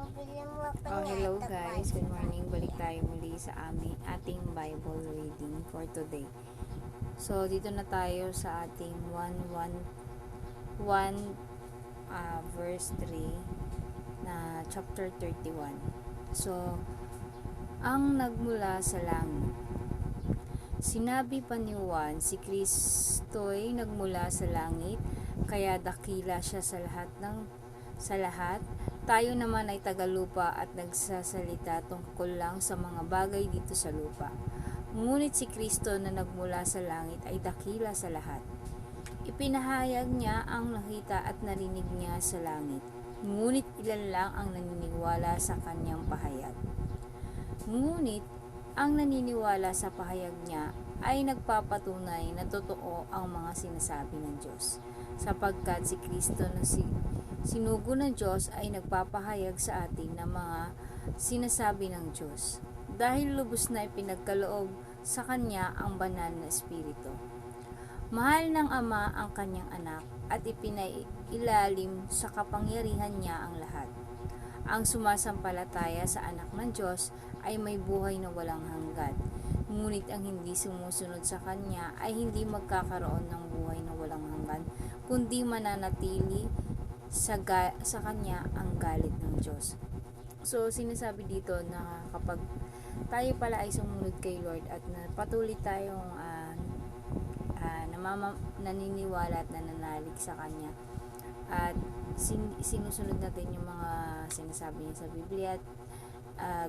Oh, hello guys. Good morning. Balik tayo muli sa ating Bible reading for today. So, dito na tayo sa ating 1:1 verse 3 na chapter 31. So, ang nagmula sa langit. Sinabi pa ni Juan, si Kristo'y nagmula sa langit, kaya dakila siya sa lahat. Tayo naman ay tagalupa at nagsasalita tungkol lang sa mga bagay dito sa lupa. Ngunit si Kristo na nagmula sa langit ay dakila sa lahat. Ipinahayag niya ang nakita at narinig niya sa langit. Ngunit ilan lang ang naniniwala sa kanyang pahayag. Ngunit ang naniniwala sa pahayag niya ay nagpapatunay na totoo ang mga sinasabi ng Diyos, sapagkat si Kristo na sinugo ng Diyos ay nagpapahayag sa atin ng mga sinasabi ng Diyos, dahil lubos na ipinagkaloob sa Kanya ang banal na Espiritu. Mahal ng Ama ang Kanyang anak at ipinailalim sa kapangyarihan niya ang lahat. Ang sumasampalataya sa anak ng Diyos ay may buhay na walang hanggan, ngunit ang hindi sumusunod sa Kanya ay hindi magkakaroon ng buhay na walang hanggan, kundi mananatili sa Kanya ang galit ng Diyos. So, sinasabi dito na kapag tayo pala ay sumunod kay Lord at patuloy tayong naniniwala at nananalig sa Kanya, at sinusunod natin yung mga sinasabi niya sa Biblia at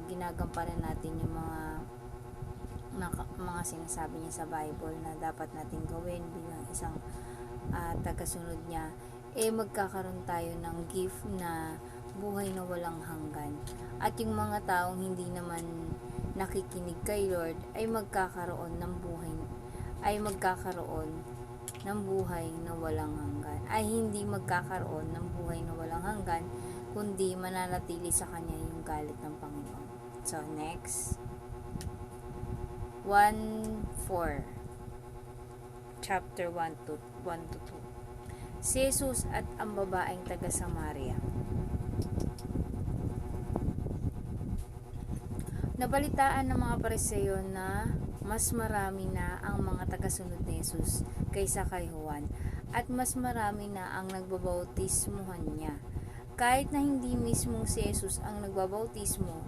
ginagampanan natin yung mga sinasabi niya sa Bible na dapat natin gawin bilang isang tagasunod niya, magkakaroon tayo ng gift na buhay na walang hanggan. At yung mga taong hindi naman nakikinig kay Lord ay magkakaroon ng buhay na walang hanggan. Ay hindi magkakaroon ng buhay na walang hanggan, kundi mananatili sa Kanya yung galit ng Panginoon. So, next. 1:4 Chapter 1 to 2. Si Jesus at ang babaeng taga Samaria. Nabalitaan ng mga Pariseo na mas marami na ang mga tagasunod ni Jesus kaysa kay Juan, at mas marami na ang nagbabautismuhan niya. Kahit na hindi mismong si Jesus ang nagbabautismo,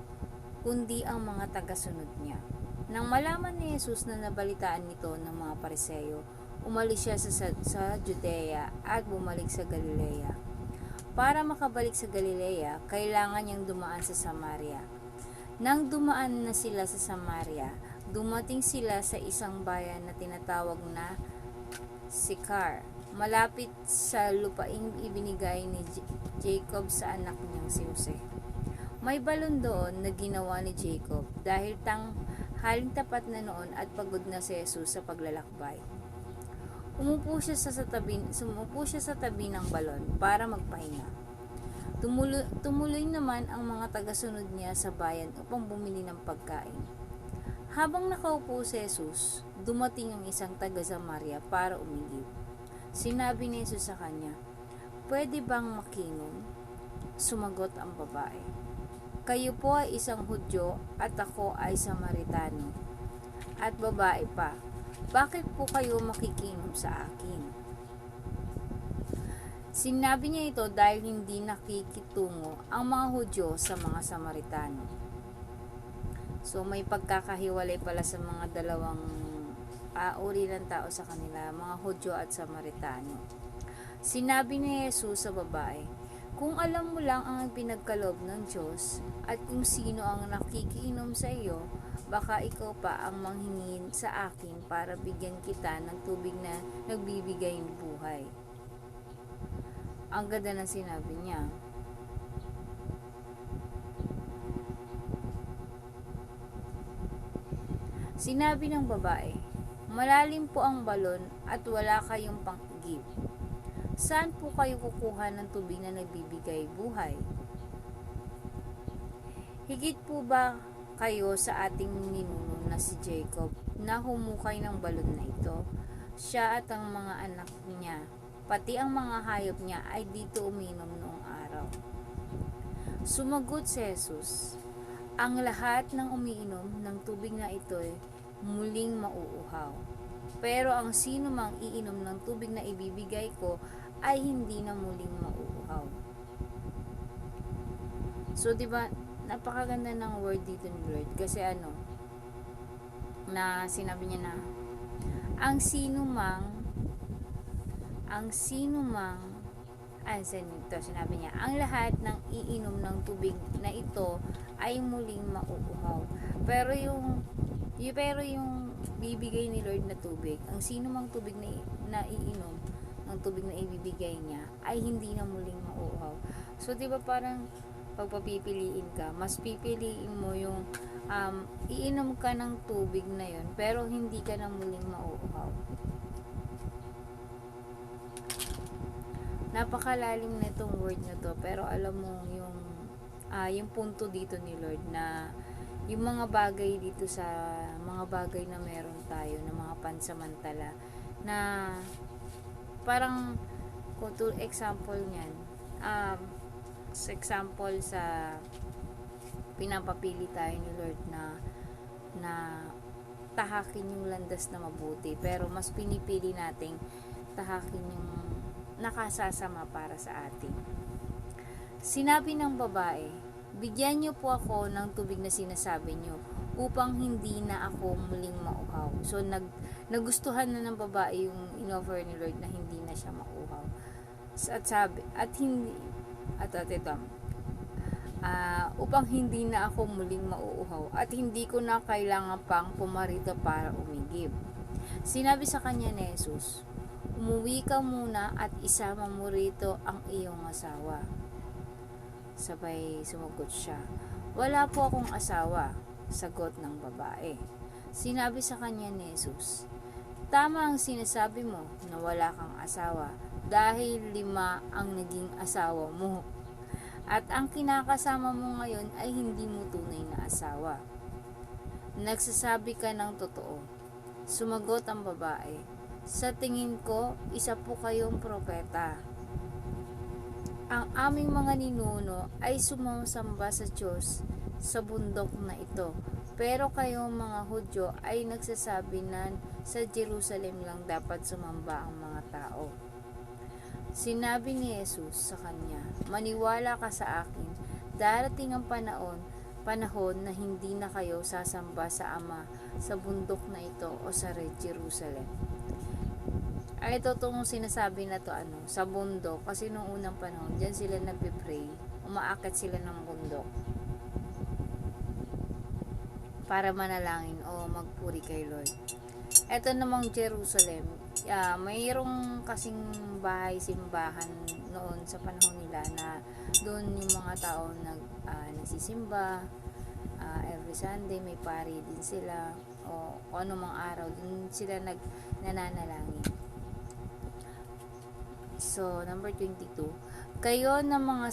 kundi ang mga tagasunod niya. Nang malaman ni Jesus na nabalitaan nito ng mga Pariseo, umalis siya sa Judea at bumalik sa Galilea. Para makabalik sa Galilea, kailangan niyang dumaan sa Samaria. Nang dumaan na sila sa Samaria, dumating sila sa isang bayan na tinatawag na Sychar, malapit sa lupaing ibinigay ni Jacob sa anak niyang si Jose. May balon doon na ginawa ni Jacob dahil haling tapat na noon at pagod na si Jesus sa paglalakbay. Sumupo siya sa tabi ng balon para magpahinga. Tumuloy naman ang mga tagasunod niya sa bayan upang bumili ng pagkain. Habang nakaupo si Jesus, dumating ang isang taga-Samaria para umigib. Sinabi ni Jesus sa kanya, "Pwede bang makinom?" Sumagot ang babae, "Kayo po ay isang Hudyo at ako ay Samaritano." At babae pa, "Bakit po kayo makikinom sa akin?" Sinabi niya ito dahil hindi nakikitungo ang mga Hudyo sa mga Samaritano. So, may pagkakahiwalay pala sa mga dalawang uri ng tao sa kanila, mga Hudyo at Samaritano. Sinabi ni Jesus sa babae, "Kung alam mo lang ang pinagkaloob ng Diyos at kung sino ang nakikiinom sa iyo, baka ikaw pa ang manghingin sa akin para bigyan kita ng tubig na nagbibigay ng buhay." Ang ganda ng sinabi niya. Sinabi ng babae, "Malalim po ang balon at wala kayong pang-igib. Saan po kayo kukuha ng tubig na nagbibigay buhay? Higit po ba kayo sa ating ninuno na si Jacob na humukay ng balon na ito? Siya at ang mga anak niya, pati ang mga hayop niya ay dito uminom noong araw." Sumagot si Jesus, ang lahat ng umiinom ng tubig na ito'y muling mauuhaw. Pero ang sino mang iinom ng tubig na ibibigay ko ay hindi na muling mauuhaw. So, di ba, napakaganda ng word dito ni Lord. Kasi na sinabi niya na, ang sino mang, sinabi niya, ang lahat ng iinom ng tubig na ito ay muling mauuhaw. Pero yung bibigay ni Lord na tubig, ang sino mang tubig na iinom ng tubig na ibibigay niya ay hindi na muling mauuhaw. So, di ba parang pagpapipiliin ka, mas pipiliin mo yung iinom ka ng tubig na yun, pero hindi ka na muling mauuhaw. Napakalalim na itong word na to, pero alam mo yung punto dito ni Lord na yung mga bagay dito sa mga bagay na meron tayo na mga pansamantala na parang to example niyan, sa pinapapili tayo ni Lord na tahakin yung landas na mabuti, pero mas pinipili nating tahakin yung nakasasama para sa atin. Sinabi ng babae, bigyan niyo po ako ng tubig na sinasabi niyo upang hindi na ako muling mauhaw. So nagustuhan na ng babae yung inoffer ni Lord na hindi na siya mauhaw. Upang hindi na ako muling mauuhaw at hindi ko na kailangan pang pumarito para umigib. Sinabi sa kanya ni Jesus, umuwi ka muna at isama mo rito ang iyong asawa. Sabay sumagot siya, wala po akong asawa, sagot ng babae. Sinabi sa kanya ni Jesus, tama ang sinasabi mo na wala kang asawa dahil 5 ang naging asawa mo. At ang kinakasama mo ngayon ay hindi mo tunay na asawa. Nagsasabi ka ng totoo. Sumagot ang babae, sa tingin ko, isa po kayong propeta. Ang aming mga ninuno ay sumasamba sa Diyos sa bundok na ito. Pero kayong mga Hudyo ay nagsasabi na sa Jerusalem lang dapat sumamba ang mga tao. Sinabi ni Jesus sa kanya, maniwala ka sa akin, darating ang panahon na hindi na kayo sasamba sa Ama sa bundok na ito o sa Jerusalem. Ay ito itong sinasabi na to sa bundok, kasi nung unang panahon diyan sila nagpe-pray, umaakit sila ng bundok para manalangin o magpuri kay Lord. Ito namang Jerusalem, mayroong kasing bahay-simbahan noon sa panahon nila na doon yung mga tao nagsisimba, every Sunday may pari din sila, o anumang araw din sila nananalangin. So, number 22, kayo ng mga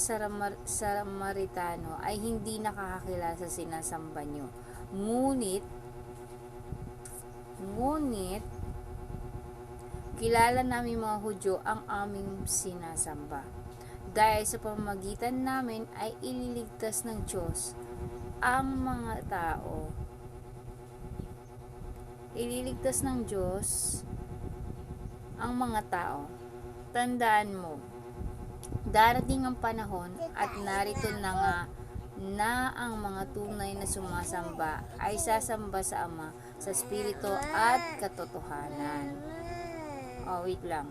Samaritano ay hindi nakakakilala sa sinasamba nyo. Ngunit, kilala namin mga Hudyo ang aming sinasamba. Dahil sa pamamagitan namin ay ililigtas ng Diyos ang mga tao. Ililigtas ng Diyos ang mga tao. Tandaan mo, darating ang panahon at narito na ang mga tunay na sumasamba ay sasamba sa Ama sa Espiritu at katotohanan. Wait lang.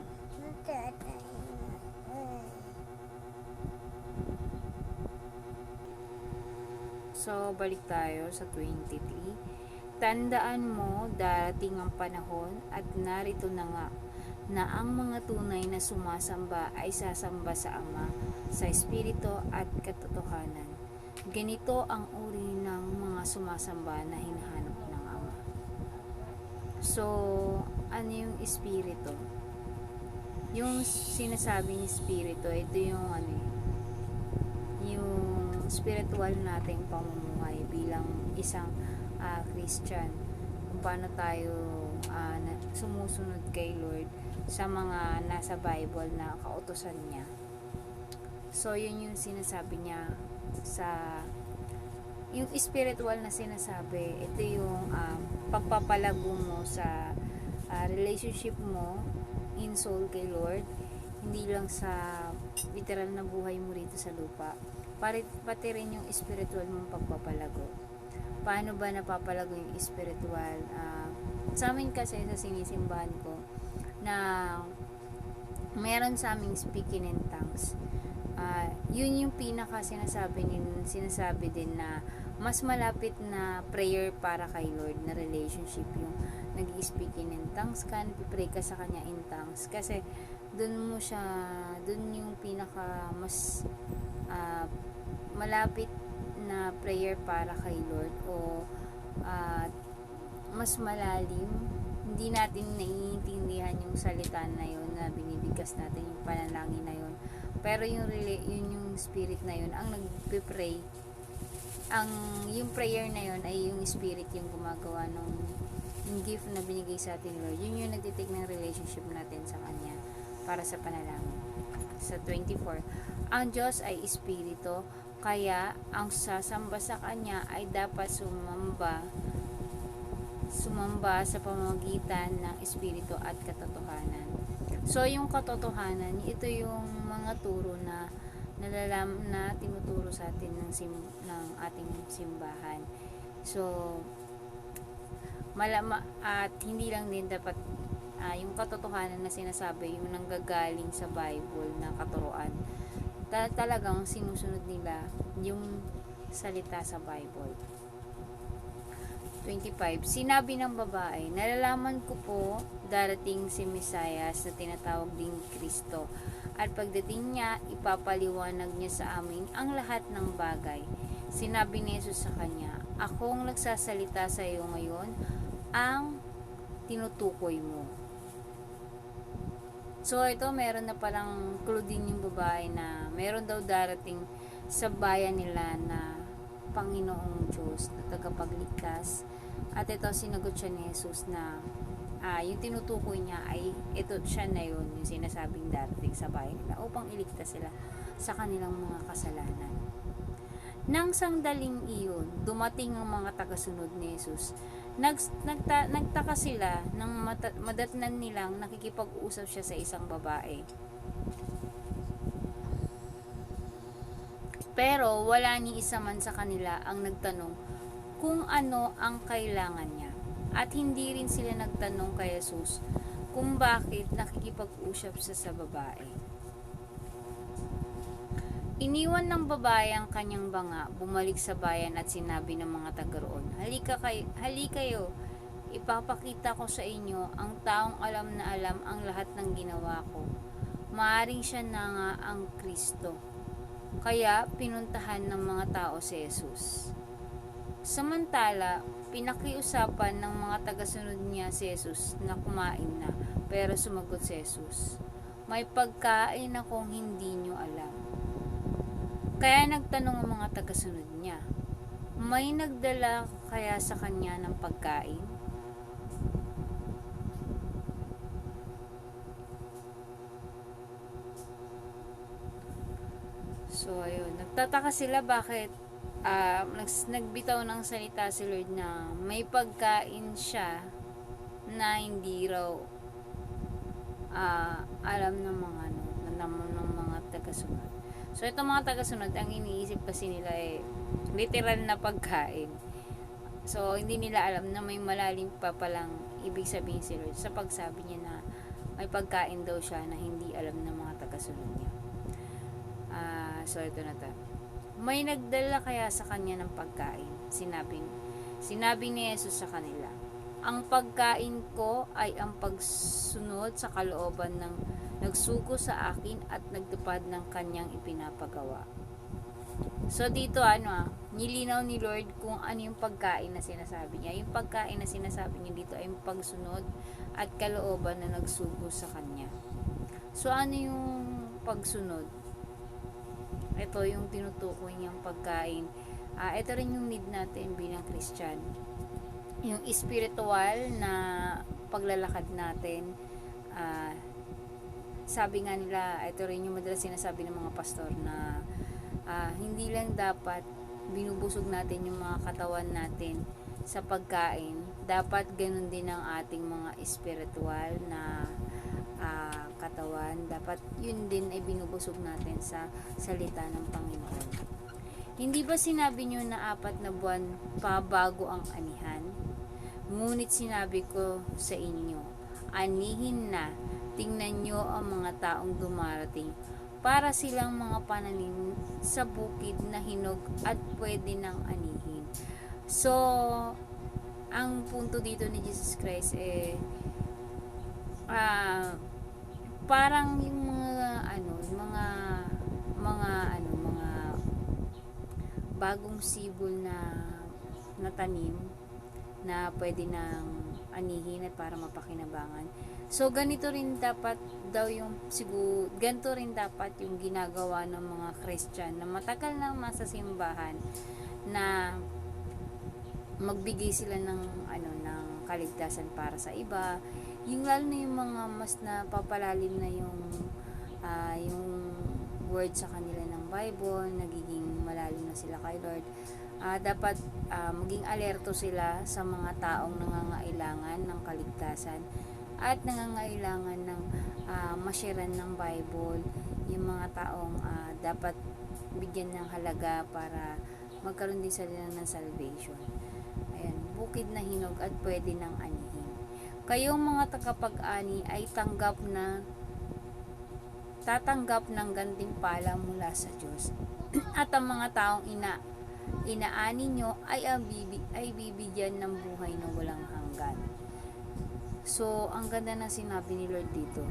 So, balik tayo sa 23. Tandaan mo, darating ang panahon at narito na ang mga tunay na sumasamba ay sasamba sa Ama, sa Espiritu at katotohanan. Ganito ang uri ng mga sumasamba na hinahanap ng Ama. So, ano yung Espiritu? Yung sinasabi ng Espiritu, ito yung yung spiritual nating pamumuhay bilang isang Christian. Kung paano tayo sumusunod kay Lord sa mga nasa Bible na kautusan niya. So, yun yung sinasabi niya sa yung spiritual na sinasabi. Ito yung pagpapalago mo sa relationship mo in soul kay Lord, hindi lang sa literal na buhay mo rito sa lupa, pati rin yung spiritual mong pagpapalago. Paano ba napapalago yung spiritual? Sa amin kasi sa sinisimbahan ko na meron sa aming speaking in tongues. Yun yung pinaka sinasabi din na mas malapit na prayer para kay Lord na relationship, yung nag-speaking in tongues ka, nagpipray ka sa Kanya in tongues, kasi dun yung pinaka mas malapit na prayer para kay Lord, o mas malalim. Hindi natin naiintindihan yung salita na yun na binibigkas natin, yung panalangin na yun, pero yun yung spirit na yun ang nagpe-pray. Yung prayer na yun ay yung spirit yung gumagawa yung gift na binigay sa atin Lord. Yun yung nagtitake ng relationship natin sa Kanya para sa panalangin. Sa 24, ang Diyos ay espiritu, kaya ang sasamba sa Kanya ay dapat sumamba sa pamamagitan ng espiritu at katotohanan. So yung katotohanan, ito yung mga turo na tinuturo sa atin ng ating simbahan. So at hindi lang din dapat yung katotohanan na sinasabi, yung nanggagaling sa Bible na katuruan, talagang sinusunod nila yung salita sa Bible. 25. Sinabi ng babae, nalalaman ko po darating si Mesiyas na tinatawag ding Kristo, at pagdating niya, ipapaliwanag niya sa amin ang lahat ng bagay. Sinabi ni Jesus sa kanya, akong nagsasalita sa iyo ngayon, ang tinutukoy mo. So ito, meron na palang clue din yung babae na meron daw darating sa bayan nila na Panginoong Diyos na tagapagligtas. At ito, sinagot siya ni Jesus na yung tinutukoy niya ay ito siya na yun, yung sinasabing darating sa bayan nila upang iligtas sila sa kanilang mga kasalanan. Nang sangdaling iyon, dumating ang mga tagasunod ni Jesus. Nagtaka sila nang madatnan nilang nakikipag-usap siya sa isang babae. Pero wala ni isa man sa kanila ang nagtanong kung ano ang kailangan niya. At hindi rin sila nagtanong kay Jesus kung bakit nakikipag-usap siya sa babae. Iniwan ng babae ang kanyang banga, bumalik sa bayan at sinabi ng mga taga-roon, halika kayo, ipapakita ko sa inyo ang taong alam na alam ang lahat ng ginawa ko. Maaring siya na nga ang Kristo. Kaya pinuntahan ng mga tao si Jesus. Samantala, pinakiusapan ng mga tagasunod niya si Jesus na kumain na, pero sumagot si Jesus, may pagkain akong hindi nyo alam. Kaya nagtanong ang mga tagasunod niya, may nagdala kaya sa kanya ng pagkain? So ayun, nagtataka sila bakit nagbitaw ng salita si Lord na may pagkain siya na hindi raw alam ng mga tagasunod. So itong mga tagasunod, ang iniisip kasi nila ay literal na pagkain. So hindi nila alam na may malalim pa palang ibig sabihin si Lord sa pagsabi niya na may pagkain daw siya na hindi alam ng mga tagasunod niya. So ito na to. May nagdala kaya sa kanya ng pagkain? Sinabi ni Jesus sa kanila, ang pagkain ko ay ang pagsunod sa kalooban ng nagsugo sa akin at nagtupad ng kanyang ipinapagawa. So dito nilinaw ni Lord kung ano yung pagkain na sinasabi niya. Yung pagkain na sinasabi niya dito ay yung pagsunod at kalooban na nagsugo sa kanya. So ano yung pagsunod? Ito yung tinutukoy niyang pagkain. Ito rin yung need natin bilang Christian. Yung spiritual na paglalakad natin. Sabi nga nila, ito rin yung madalas sinasabi ng mga pastor na hindi hindi lang dapat binubusog natin yung mga katawan natin sa pagkain, dapat ganun din ang ating mga espiritual na katawan, dapat yun din ay binubusog natin sa salita ng Panginoon. Hindi ba sinabi nyo na 4 na buwan pa bago ang anihan? Ngunit sinabi ko sa inyo, anihin na, tingnan nyo ang mga taong dumarating, para silang mga pananim sa bukid na hinog at pwede nang anihin. So, ang punto dito ni Jesus Christ parang yung mga bagong sibol na tanim na pwede nang anihin at para mapakinabangan. So ganito rin dapat yung ginagawa ng mga Christian na matagal nang nasa simbahan, na magbigay sila ng kaligtasan para sa iba, yung lalo na yung mga mas napapalalim na yung word sa kanila ng Bible, nagiging malalim na sila kay Lord. Dapat maging alerto sila sa mga taong nangangailangan ng kaligtasan at nangangailangan ng masharean ng Bible, yung mga taong dapat bigyan ng halaga para magkaroon din sila ng salvation. Ayan, bukid na hinog at pwede nang anihin. Kayong mga tagapag-ani ay tatanggap ng gantimpala mula sa Diyos. At ang mga taong inaani nyo ay bibigyan ng buhay na walang hanggan. So, ang ganda na sinabi ni Lord dito,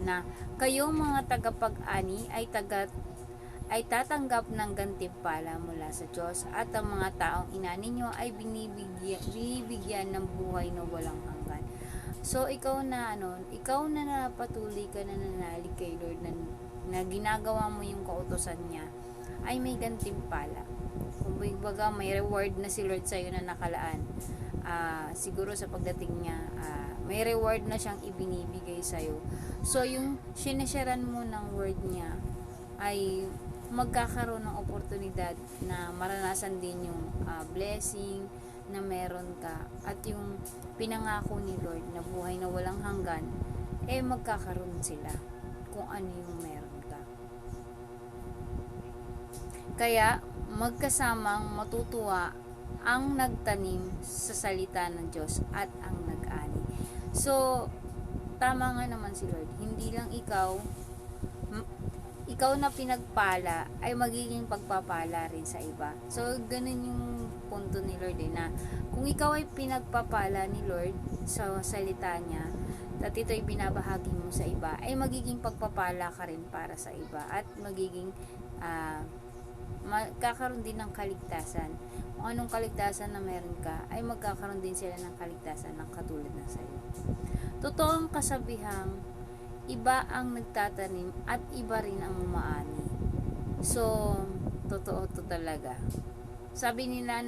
na kayong mga tagapag-ani ay tatanggap ng gantimpala mula sa Diyos, at ang mga taong inaani nyo ay binibigyan ng buhay na walang hanggan. So, ikaw na napatuloy ka na nanalig kay Lord, na ginagawa mo yung kautusan niya, ay may gantimpala. Kung baga, may reward na si Lord sa'yo na nakalaan. Siguro sa pagdating niya, may reward na siyang ibinibigay sa'yo. So, yung sinesharan mo ng word niya, ay magkakaroon ng oportunidad na maranasan din yung blessing na meron ka, at yung pinangako ni Lord na buhay na walang hanggan, magkakaroon sila kung ano yung meron ka. Kaya magkasamang matutuwa ang nagtanim sa salita ng Diyos at ang nag-ani. So, tama nga naman si Lord, hindi lang ikaw na pinagpala ay magiging pagpapala rin sa iba. So, ganun yung punto ni Lord na kung ikaw ay pinagpapala ni Lord sa salita niya, at ito ay binabahagi mo sa iba, ay magiging pagpapala ka rin para sa iba, at magiging magkakaroon din ng kaligtasan. Kung anong kaligtasan na meron ka, ay magkakaroon din sila ng kaligtasan ng katulad na sa iyo. Totoong kasabihang, iba ang nagtatanim at iba rin ang umaani. So, totoo to talaga. Sabi nila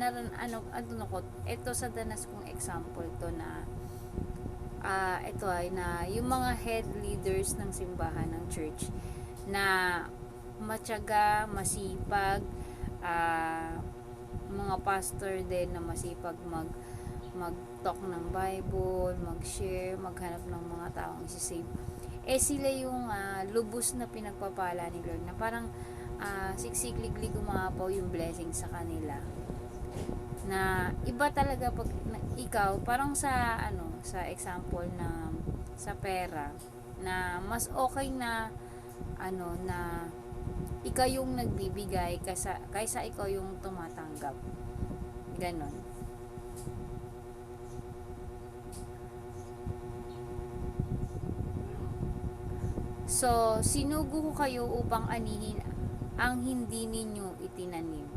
ito sa danas kong example to na ito ay na yung mga head leaders ng simbahan ng church na matyaga, masipag, mga pastor din na masipag mag-talk ng Bible, mag-share, maghanap ng mga taong isi-save. Sila yung lubos na pinagpapala ni Lord, na parang siksikliglig umapaw yung blessing sa kanila. Na iba talaga pag ikaw, parang sa example na sa pera, na mas okay na na ikaw yung nagbibigay kaysa ikaw yung tumatanggap. Ganon. So, sinugo ko kayo upang anihin ang hindi ninyo itinanim.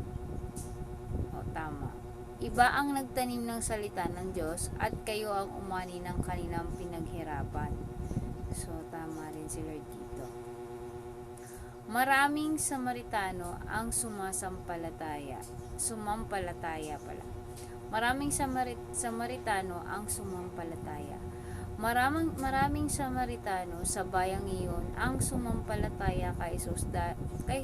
O, tama. Iba ang nagtanim ng salita ng Diyos, at kayo ang umani ng kanilang pinaghirapan. So, tama rin si Lord dito. Maraming Samaritano ang sumampalataya pala. Maraming Samaritano ang sumampalataya. Maraming Samaritano sa bayang iyon ang sumampalataya kay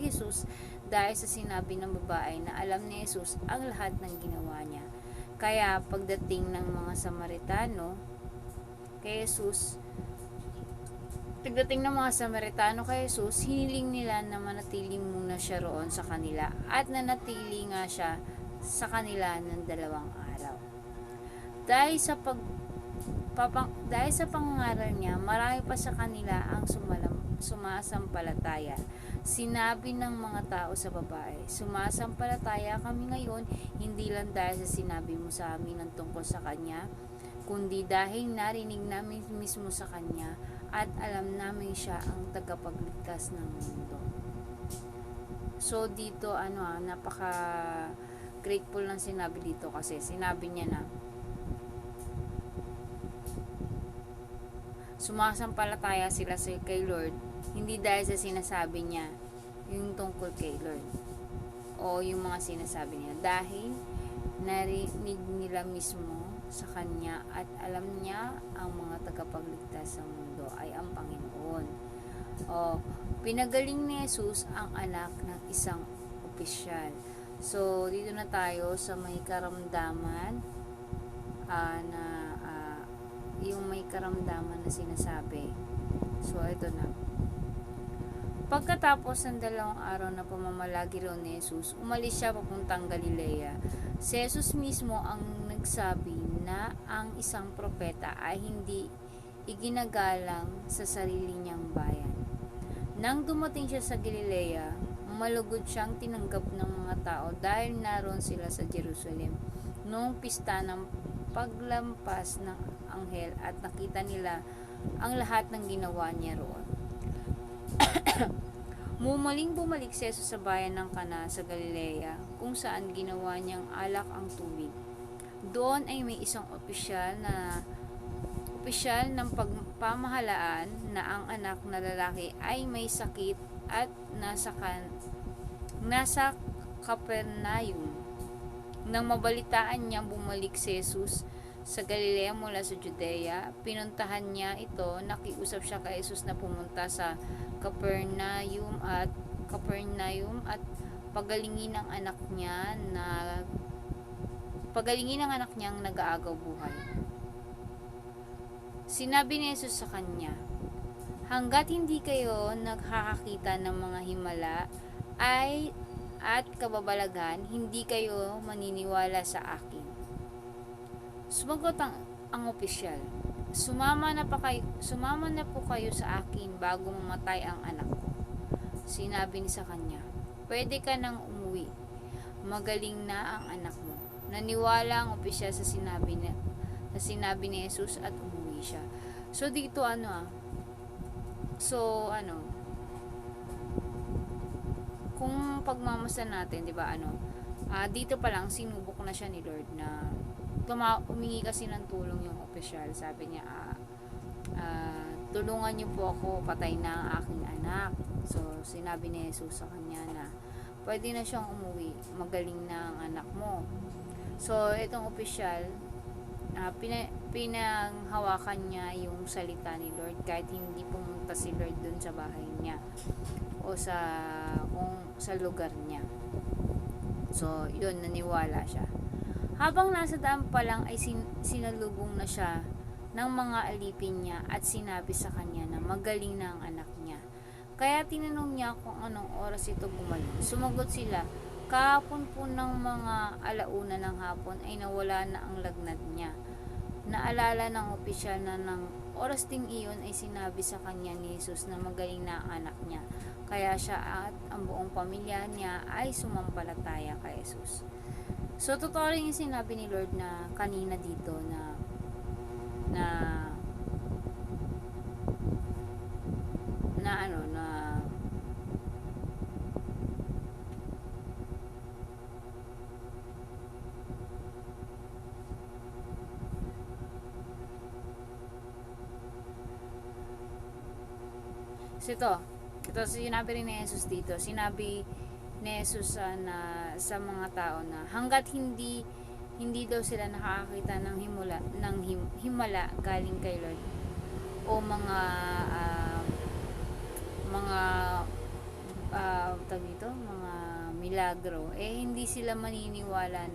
Jesus dahil sa sinabi ng babae na alam ni Jesus ang lahat ng ginawa niya. Kaya pagdating ng mga Samaritano kay Jesus, kay Jesus, hiniling nila na manatili muna siya roon sa kanila at nanatili nga siya sa kanila ng 2 araw. Dahil sa pangangaral niya, marami pa sa kanila ang sumasampalataya. Sinabi ng mga tao sa babae, sumasampalataya kami ngayon, hindi lang dahil sa sinabi mo sa amin ng tungkol sa kanya, kundi dahil narinig namin mismo sa kanya at alam namin siya ang tagapagligtas ng mundo. So dito napaka grateful ng sinabi dito kasi sinabi niya na sumasampalataya sila kay Lord hindi dahil sa sinasabi niya yung tungkol kay Lord o yung mga sinasabi niya, dahil narinig nila mismo sa kanya at alam niya ang mga tagapagligtas sa mundo ay ang Panginoon. Pinagaling ni Jesus ang anak ng isang opisyal. So dito na tayo sa may karamdaman yung may karamdaman na sinasabi. So ito na. Pagkatapos ng 2 araw na pamamalagi raw ni Jesus, umalis siya papuntang Galilea. Si Jesus mismo ang nagsabi na ang isang propeta ay hindi iginagalang sa sarili niyang bayan. Nang dumating siya sa Galilea, malugod siyang tinanggap ng mga tao dahil naroon sila sa Jerusalem noong pista ng paglampas ng anghel at nakita nila ang lahat ng ginawa niya roon. Bumalik si Jesus sa bayan ng Cana sa Galilea kung saan ginawa niyang alak ang tubig. Doon ay may isang opisyal ng pagpamahalaan na ang anak na lalaki ay may sakit at nasa Capernaum. Nang mabalitaan niyang bumalik si Jesus sa Galilea mula sa Judea, pinuntahan niya ito, nakiusap siya kay Jesus na pumunta sa Capernaum at pagalingin ang anak niyang nag-aagaw buhay. Sinabi ni Jesus sa kanya, hanggat hindi kayo nakakakita ng mga himala at kababalaghan, hindi kayo maniniwala sa akin. Sumagot ang opisyal, sumama na po kayo sa akin bago mamatay ang anak ko. Sinabi ni sa kanya, pwede ka nang umuwi, magaling na ang anak mo. Naniwala ang opisyal sa sinabi ni Jesus at umuwi siya. So dito kung pagmamasdan natin, 'di ba, dito pa lang sinubok na siya ni Lord na humingi kasi ng tulong yung opisyal. Sabi niya, tulungan niyo po ako, patay na ang aking anak. So sinabi ni Jesus sa kanya na pwede na siyang umuwi, magaling na ang anak mo. So itong opisyal, pinanghawakan niya yung salita ni Lord kahit hindi pumunta si Lord dun sa bahay niya o sa lugar niya. So yun, naniwala siya. Habang nasa daan pa lang ay sinalubong na siya ng mga alipin niya at sinabi sa kanya na magaling na ang anak niya. Kaya tinanong niya kung anong oras ito gumaling. Sumagot sila, kahapon po ng mga 1:00 ng hapon ay nawala na ang lagnat niya. Naalala ng opisyal na ng oras ding iyon ay sinabi sa kanya ni Jesus na magaling na ang anak niya. Kaya siya at ang buong pamilya niya ay sumampalataya kay Jesus. So totoo rin yung sinabi ni Lord na kanina dito na so ito sinabi rin ni Jesus dito. Sinabi ni Jesus na sa mga tao na hanggat hindi daw sila nakakakita ng himala galing kay Lord o mga milagro, hindi sila maniniwala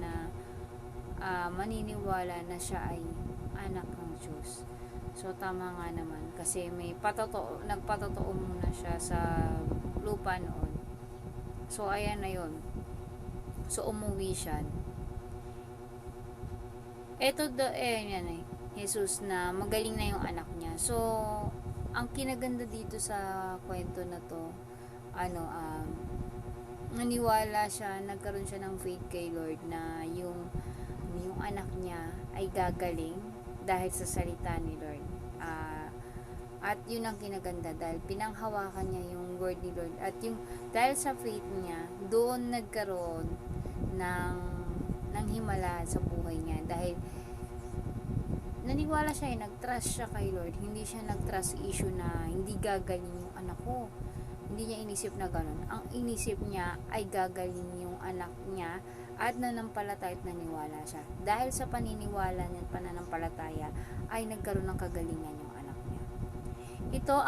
na siya ay anak ng Diyos. So tama nga naman kasi nagpatotoo muna siya sa lupa noon. So ayan na yon. So umuwi siya. Yan Jesus na magaling na yung anak niya. So ang kinaganda dito sa kwento na to, naniwala siya, nagkaroon siya ng faith kay Lord na yung anak niya ay gagaling dahil sa salita ni Lord. At yun ang kinaganda dahil pinanghawakan niya yung word ni Lord. At yung dahil sa faith niya, doon nagkaroon ng himala sa buhay niya. Dahil naniwala siya, nag-trust siya kay Lord. Hindi siya nag-trust issue na hindi gagaling yung anak ko. Hindi niya inisip na ganun. Ang inisip niya ay gagaling yung anak niya at nanampalataya at naniwala siya. Dahil sa paniniwala niya at pananampalataya ay nagkaroon ng kagalingan yung anak niya. Ito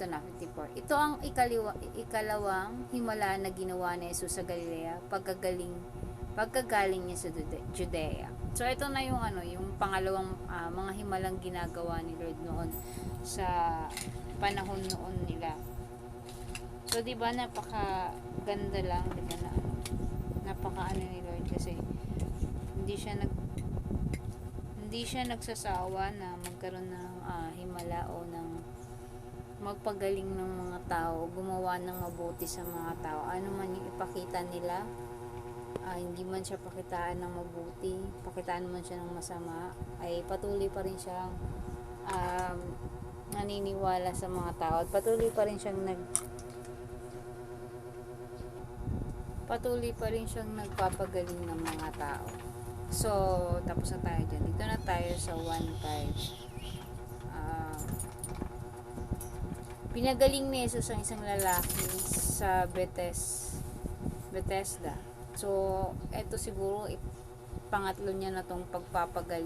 na 54. Ito ang ikalawang himala na ginawa ni Jesus sa Galilea pagkagaling niya sa Judea. So ito na yung yung pangalawang mga himalang ginagawa ni Lord noon sa panahon noon nila. So, diba, napaka-ganda lang, diba, napaka-ano ni Lord kasi hindi siya nagsasawa na magkaroon ng himala o ng magpagaling ng mga tao, gumawa ng mabuti sa mga tao. Ano man yung ipakita nila, hindi man siya pakitaan ng mabuti, pakitaan man siya ng masama, ay patuloy pa rin siyang naniniwala sa mga tao at patuloy pa rin siyang nagpapagaling ng mga tao. So, tapos na tayo dyan. Dito na tayo sa 1:5. Pinagaling ni Jesus ang isang lalaki sa Bethesda. So, eto siguro pangatlo niya na tong pagpapakita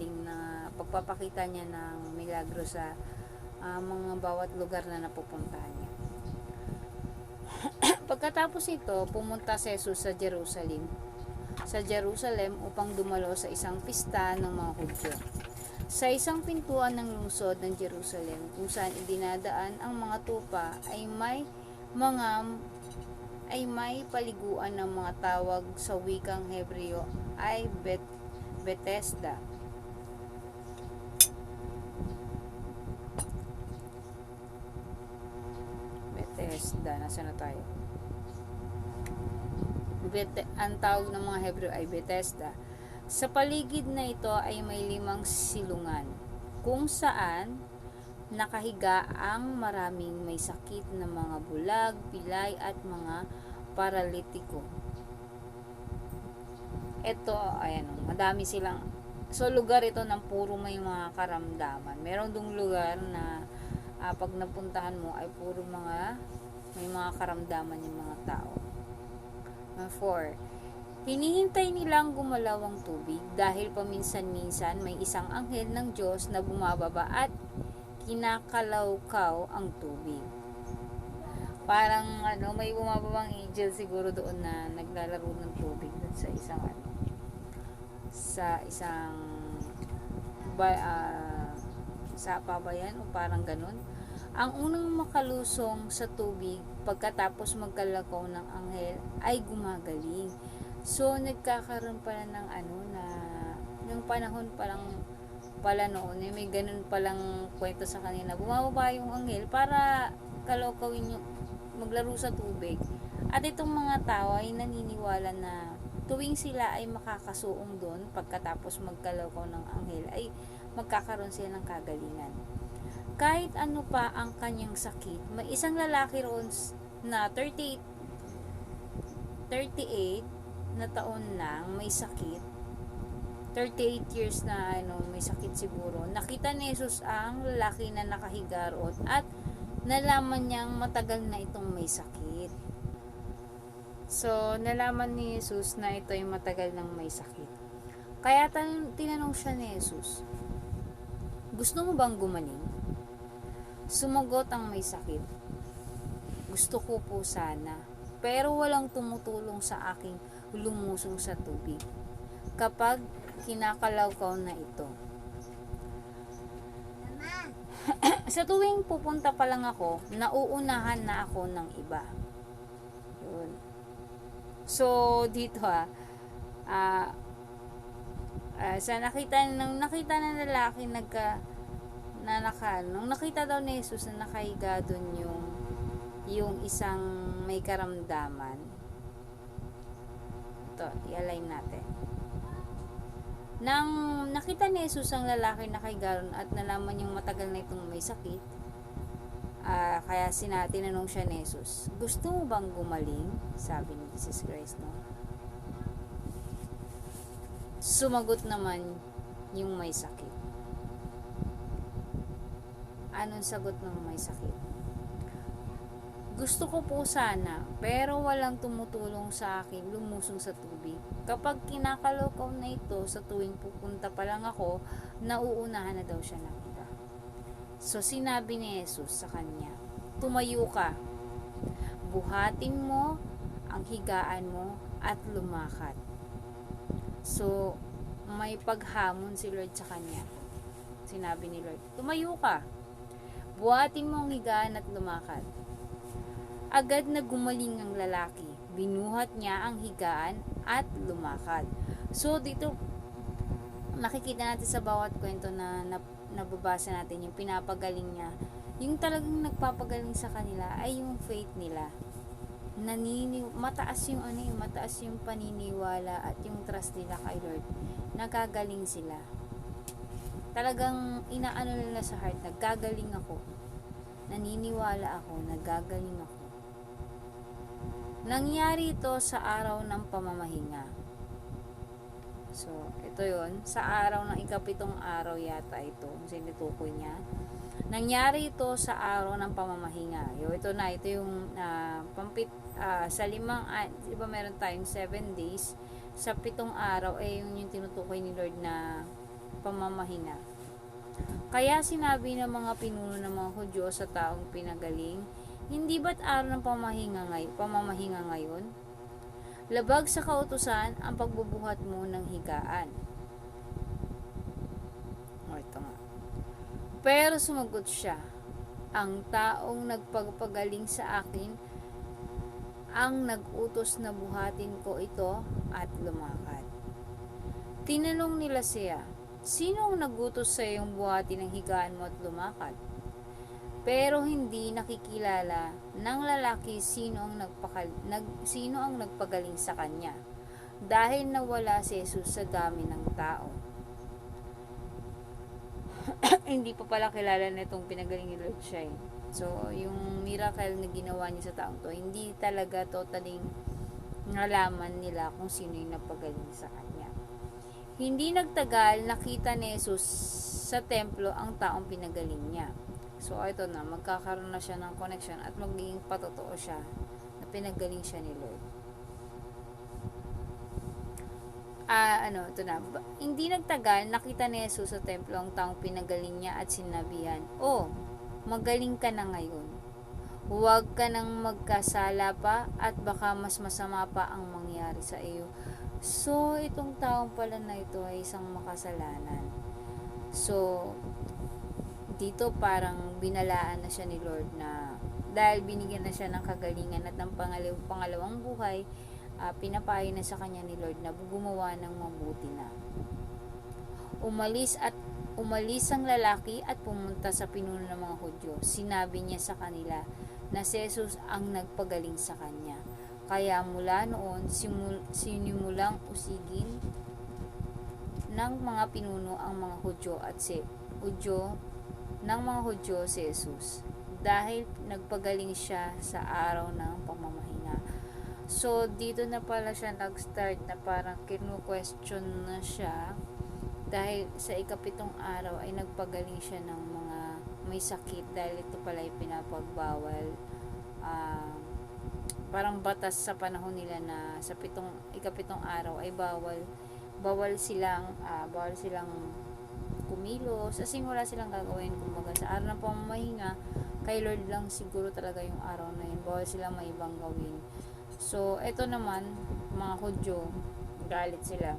niya ng milagro sa mga bawat lugar na napupuntahan niya. Pagkatapos ito, pumunta si Jesus sa Jerusalem upang dumalo sa isang pista ng mga Hudyo. Sa isang pintuan ng lungsod ng Jerusalem, kung saan idinadaan ang mga tupa, ay may paliguan ng mga tawag sa wikang Hebreo ay Bethesda. Nasaan na tayo? Ang tawag ng mga Hebreo ay Bethesda. Sa paligid na ito ay may 5 silungan, kung saan nakahiga ang maraming may sakit na mga bulag, pilay at mga paralitiko. Ito, madami silang. So, lugar ito ng puro may mga karamdaman. Meron dong lugar na pag napuntahan mo ay puro may mga karamdaman yung mga tao. 4. Hinihintay nilang gumalaw ang tubig dahil paminsan-minsan may isang anghel ng Diyos na bumababa at kinakalawkaw ang tubig. Parang may bumababang angel siguro doon na naglalaro ng tubig doon sa isang sapa ba yan o parang ganun. Ang unang makalusong sa tubig pagkatapos magkalakaw ng anghel ay gumagaling. So nagkakaroon pala ng panahon pala noon, may ganun palang kwento sa kanila. Bumababa yung anghel para kalawkawin yung maglaro sa tubig. At itong mga tao ay naniniwala na tuwing sila ay makakasuong doon pagkatapos magkalawkaw ng anghel ay magkakaroon sila ng kagalingan. Kahit ano pa ang kanyang sakit, may isang lalaki roon na 38 na taon lang may sakit. 38 years na may sakit siguro. Nakita ni Jesus ang lalaki na nakahiga roon at nalaman niyang matagal na itong may sakit. So, nalaman ni Jesus na ito ay matagal nang may sakit. Kaya tinanong siya ni Jesus, gusto mo bang gumaling? Sumagot ang may sakit, gusto ko po sana. pero walang tumutulong sa aking lumusong sa tubig. Kapag kinakalawkaw na ito. Sa tuwing pupunta pa lang ako, nauunahan na ako ng iba. Yun. So, dito sa nung nakita ng lalaki nung nakita daw ni Jesus na nakahiga dun yung isang may karamdaman. Ito, i-align natin. Nang nakita ni Jesus ang lalaki nakahiga at nalaman yung matagal na itong may sakit, kaya tinanong siya ni Jesus, gusto mo bang gumaling? Sabi ni Jesus Christ, no? Sumagot naman yung may sakit. Anong sagot ng may sakit? Gusto ko po sana, pero walang tumutulong sa akin lumusong sa tubig. Kapag kinakalokaw na ito, sa tuwing pupunta pa lang ako, nauunahan na daw siya ng iba. So, sinabi ni Jesus sa kanya, tumayo ka, buhatin mo ang higaan mo at lumakad. So, may paghamon si Lord sa kanya. Sinabi ni Lord, tumayo ka, buhatin mo ang higaan at lumakad. Agad na gumaling ang lalaki. Binuhat niya ang higaan at lumakad. So, dito, nakikita natin sa bawat kwento na nababasa natin, yung pinapagaling niya, yung talagang nagpapagaling sa kanila ay yung faith nila. Mataas yung paniniwala at yung trust nila kay Lord. Nagagaling sila. Talagang inaano nila sa heart, nagagaling ako. Naniniwala ako, nagagaling ako. Nangyari ito sa araw ng pamamahinga. So, ito yon sa araw ng ikapitong araw yata ito, sinutukoy niya. Nangyari ito sa araw ng pamamahinga. Ito yung sa di ba meron tayong 7 days, sa 7 araw, yung tinutukoy ni Lord na pamamahinga. Kaya sinabi ng mga pinuno ng mga Hudyo sa taong pinagaling, hindi ba't araw ng pamamahinga ngayon? Labag sa kautusan ang pagbubuhat mo ng higaan. Ito nga. Pero sumagot siya, ang taong nagpagpagaling sa akin ang nag-utos na buhatin ko ito at lumakad. Tinanong nila siya, sino ang nag-utos sa iyong buhatin ang higaan mo at lumakad? Pero hindi nakikilala ng lalaki sino ang nagpagaling sa kanya, dahil nawala si Jesus sa dami ng tao. Hindi pa pala kilala na itong pinagaling ni Lord siya. So, yung miracle na ginawa niya sa taong to, hindi talaga totaling nalaman nila kung sino yung nagpagaling sa kanya. Hindi nagtagal, nakita ni Jesus sa templo ang taong pinagaling niya. So, ito na, magkakaroon na siya ng connection at magiging patotoo siya na pinagaling siya ni Lord. Ito na. Hindi nagtagal, nakita ni Jesus sa templo ang taong pinagaling niya at sinabihan, magaling ka na ngayon. Huwag ka nang magkasala pa at baka mas masama pa ang mangyari sa iyo. So, itong taong pala na ito ay isang makasalanan. So, dito parang binalaan na siya ni Lord na dahil binigyan na siya ng kagalingan at ng pangalawang buhay, pinapayo na sa kanya ni Lord na gumawa ng mabuti na. Umalis ang lalaki at pumunta sa pinuno ng mga Hudyo. Sinabi niya sa kanila na si Jesus ang nagpagaling sa kanya. Kaya mula noon, sinimulang usigin ng mga pinuno ang mga Hudyo at ng mga Hudyo si Jesus dahil nagpagaling siya sa araw ng pamamahinga. So, dito na pala siya nag-start na parang kinu-question na siya dahil sa ikapitong araw ay nagpagaling siya ng mga may sakit dahil ito pala ay pinapagbawal. Parang batas sa panahon nila na sa ikapitong araw ay bawal silang kumilos, as in wala silang gagawin. Kumbaga sa araw ng pamamahinga, kay Lord lang siguro talaga yung araw na yun, bawal silang may ibang gawin. So, eto naman, mga Hudyo, galit sila.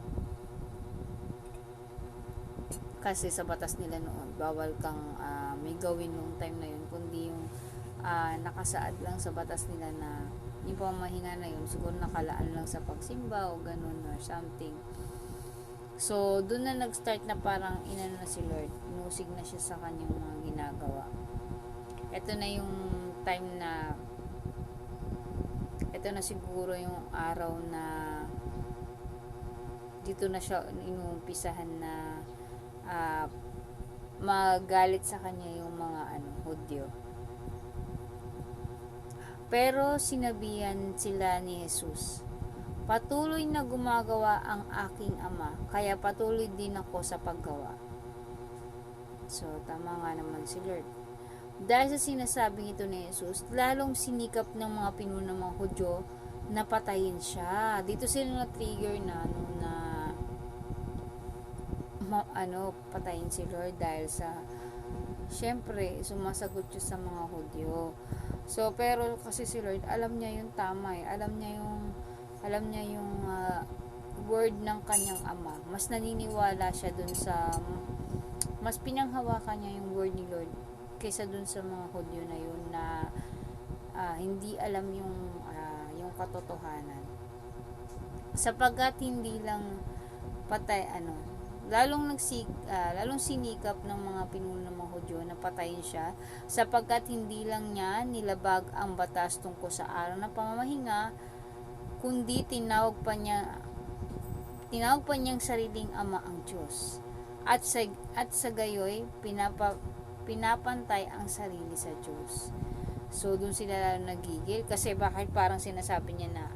Kasi sa batas nila noon, bawal kang may gawin nung time na yun, kundi yung nakasaad lang sa batas nila na yung pamahinga na yun, siguro nakalaan lang sa pagsimba o ganun or something. So, doon na nag-start na parang inano na si Lord, inusig na siya sa kanyang mga ginagawa. Ito na yung time na ito na siguro yung araw na dito na siya inumpisahan na magalit sa kanya yung mga Hudyo. Pero sinabihan sila ni Jesus, patuloy na gumagawa ang aking Ama, kaya patuloy din ako sa paggawa. So, tama nga naman si Lord. Dahil sa sinasabing ito ni Jesus, lalong sinikap ng mga pinunong mga Hudyo na patayin siya. Dito sila na-trigger na patayin si Lord dahil sa syempre, sumasagot siya sa mga Hudyo. So, pero kasi si Lord, alam niya yung tama eh. Alam niya yung word ng kanyang Ama. Mas naniniwala siya dun sa mas pinanghawakan niya yung word ni Lord kaysa dun sa mga Hudyo na yun na hindi alam yung katotohanan. Sapagkat hindi lang patay lalong sinikap ng mga pinuno ng mga Hudyo na patayin siya sapagkat hindi lang niya nilabag ang batas tungkol sa araw ng pamamahinga, kundi tinawag pa niyang sariling Ama ang Diyos at sa gayoy pinapantay ang sarili sa Diyos. So doon sila nagigil kasi bakit parang sinasabi niya na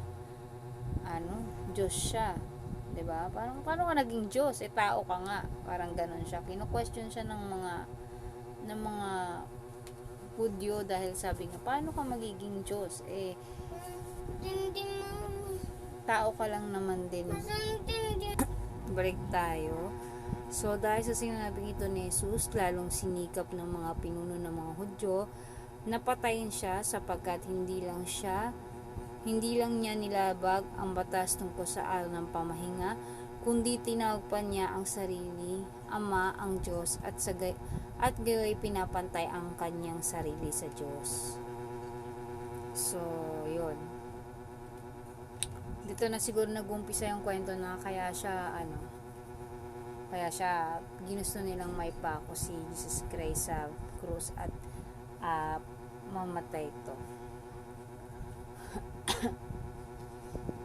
Diyos siya. 'Di ba? Parang paano ka naging Diyos? Tao ka nga. Parang ganoon siya. Kino-question siya ng mga Hudyo dahil sabi nga, paano ka magiging Diyos? Tao ka lang naman din. Break tayo. So, dahil sa sinabing ito ni Jesus, lalong sinikap ng mga pinuno ng mga Hudyo na patayin siya sapagkat hindi lang niya nilabag ang batas tungkol sa araw ng pamahinga, kundi tinawag pa niya ang sarili, Ama ang Diyos at gayoy pinapantay ang kanyang sarili sa Diyos. So, yun. Dito na siguro nag-umpisa yung kwento na kaya siya ginusto nilang maipako si Jesus Christ sa krus at mamatay ito.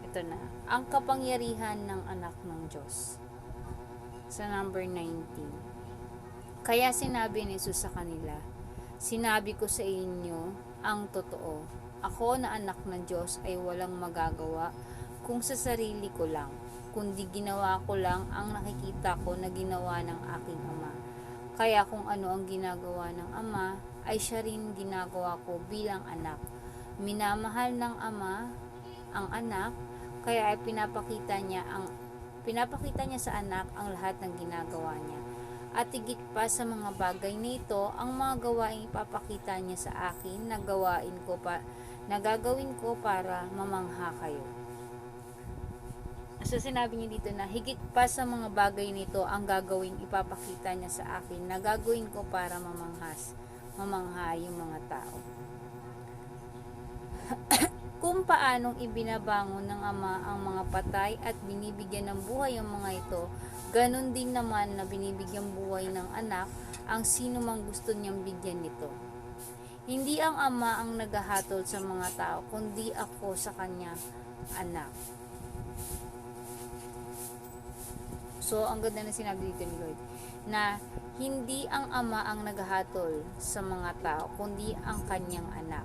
Ito na, ang kapangyarihan ng anak ng Diyos. Sa number 19. Kaya sinabi ni Jesus sa kanila, sinabi ko sa inyo ang totoo. Ako na anak ng Diyos ay walang magagawa kung sa sarili ko lang, kundi ginawa ko lang ang nakikita ko na ginawa ng aking Ama. Kaya kung ano ang ginagawa ng Ama, ay siya rin ginagawa ko bilang anak. Minamahal ng Ama ang anak, kaya ay pinapakita niya sa anak ang lahat ng ginagawa niya. At higit pa sa mga bagay nito, ang mga gawain ipapakita niya sa akin na gagawin ko para mamangha kayo. So sinabi niya dito na higit pa sa mga bagay nito ang gagawin ipapakita niya sa akin na gagawin ko para mamangha yung mga tao. Kung paanong ibinabangon ng Ama ang mga patay at binibigyan ng buhay ang mga ito, ganun din naman na binibigyan buhay ng anak ang sino mang gusto niyang bigyan nito. Hindi ang Ama ang naghahatol sa mga tao, kundi ako sa kanya anak. So, ang ganda na sinabi dito ni Lord, na hindi ang Ama ang naghahatol sa mga tao, kundi ang kanyang anak.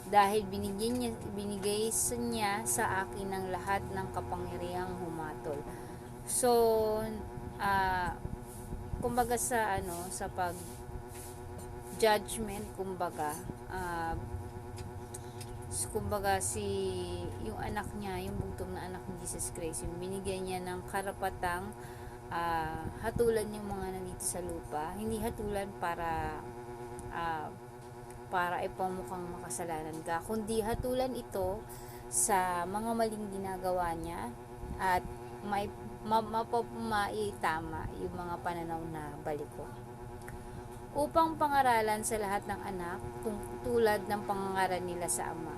Dahil binigay niya sa akin ang lahat ng kapangyarihang humatol. So, kumbaga sa pag judgment, kumbaga yung anak niya, yung bugtong na anak ni Jesus Christ, yung binigay niya ng karapatang hatulan yung mga nandito sa lupa. Hindi hatulan para ipamukhang makasalanan ka, kundi hatulan ito sa mga maling ginagawa niya at maitama yung mga pananaw na baliko. Upang pangaralan sa lahat ng anak tulad ng pangangaral nila sa Ama.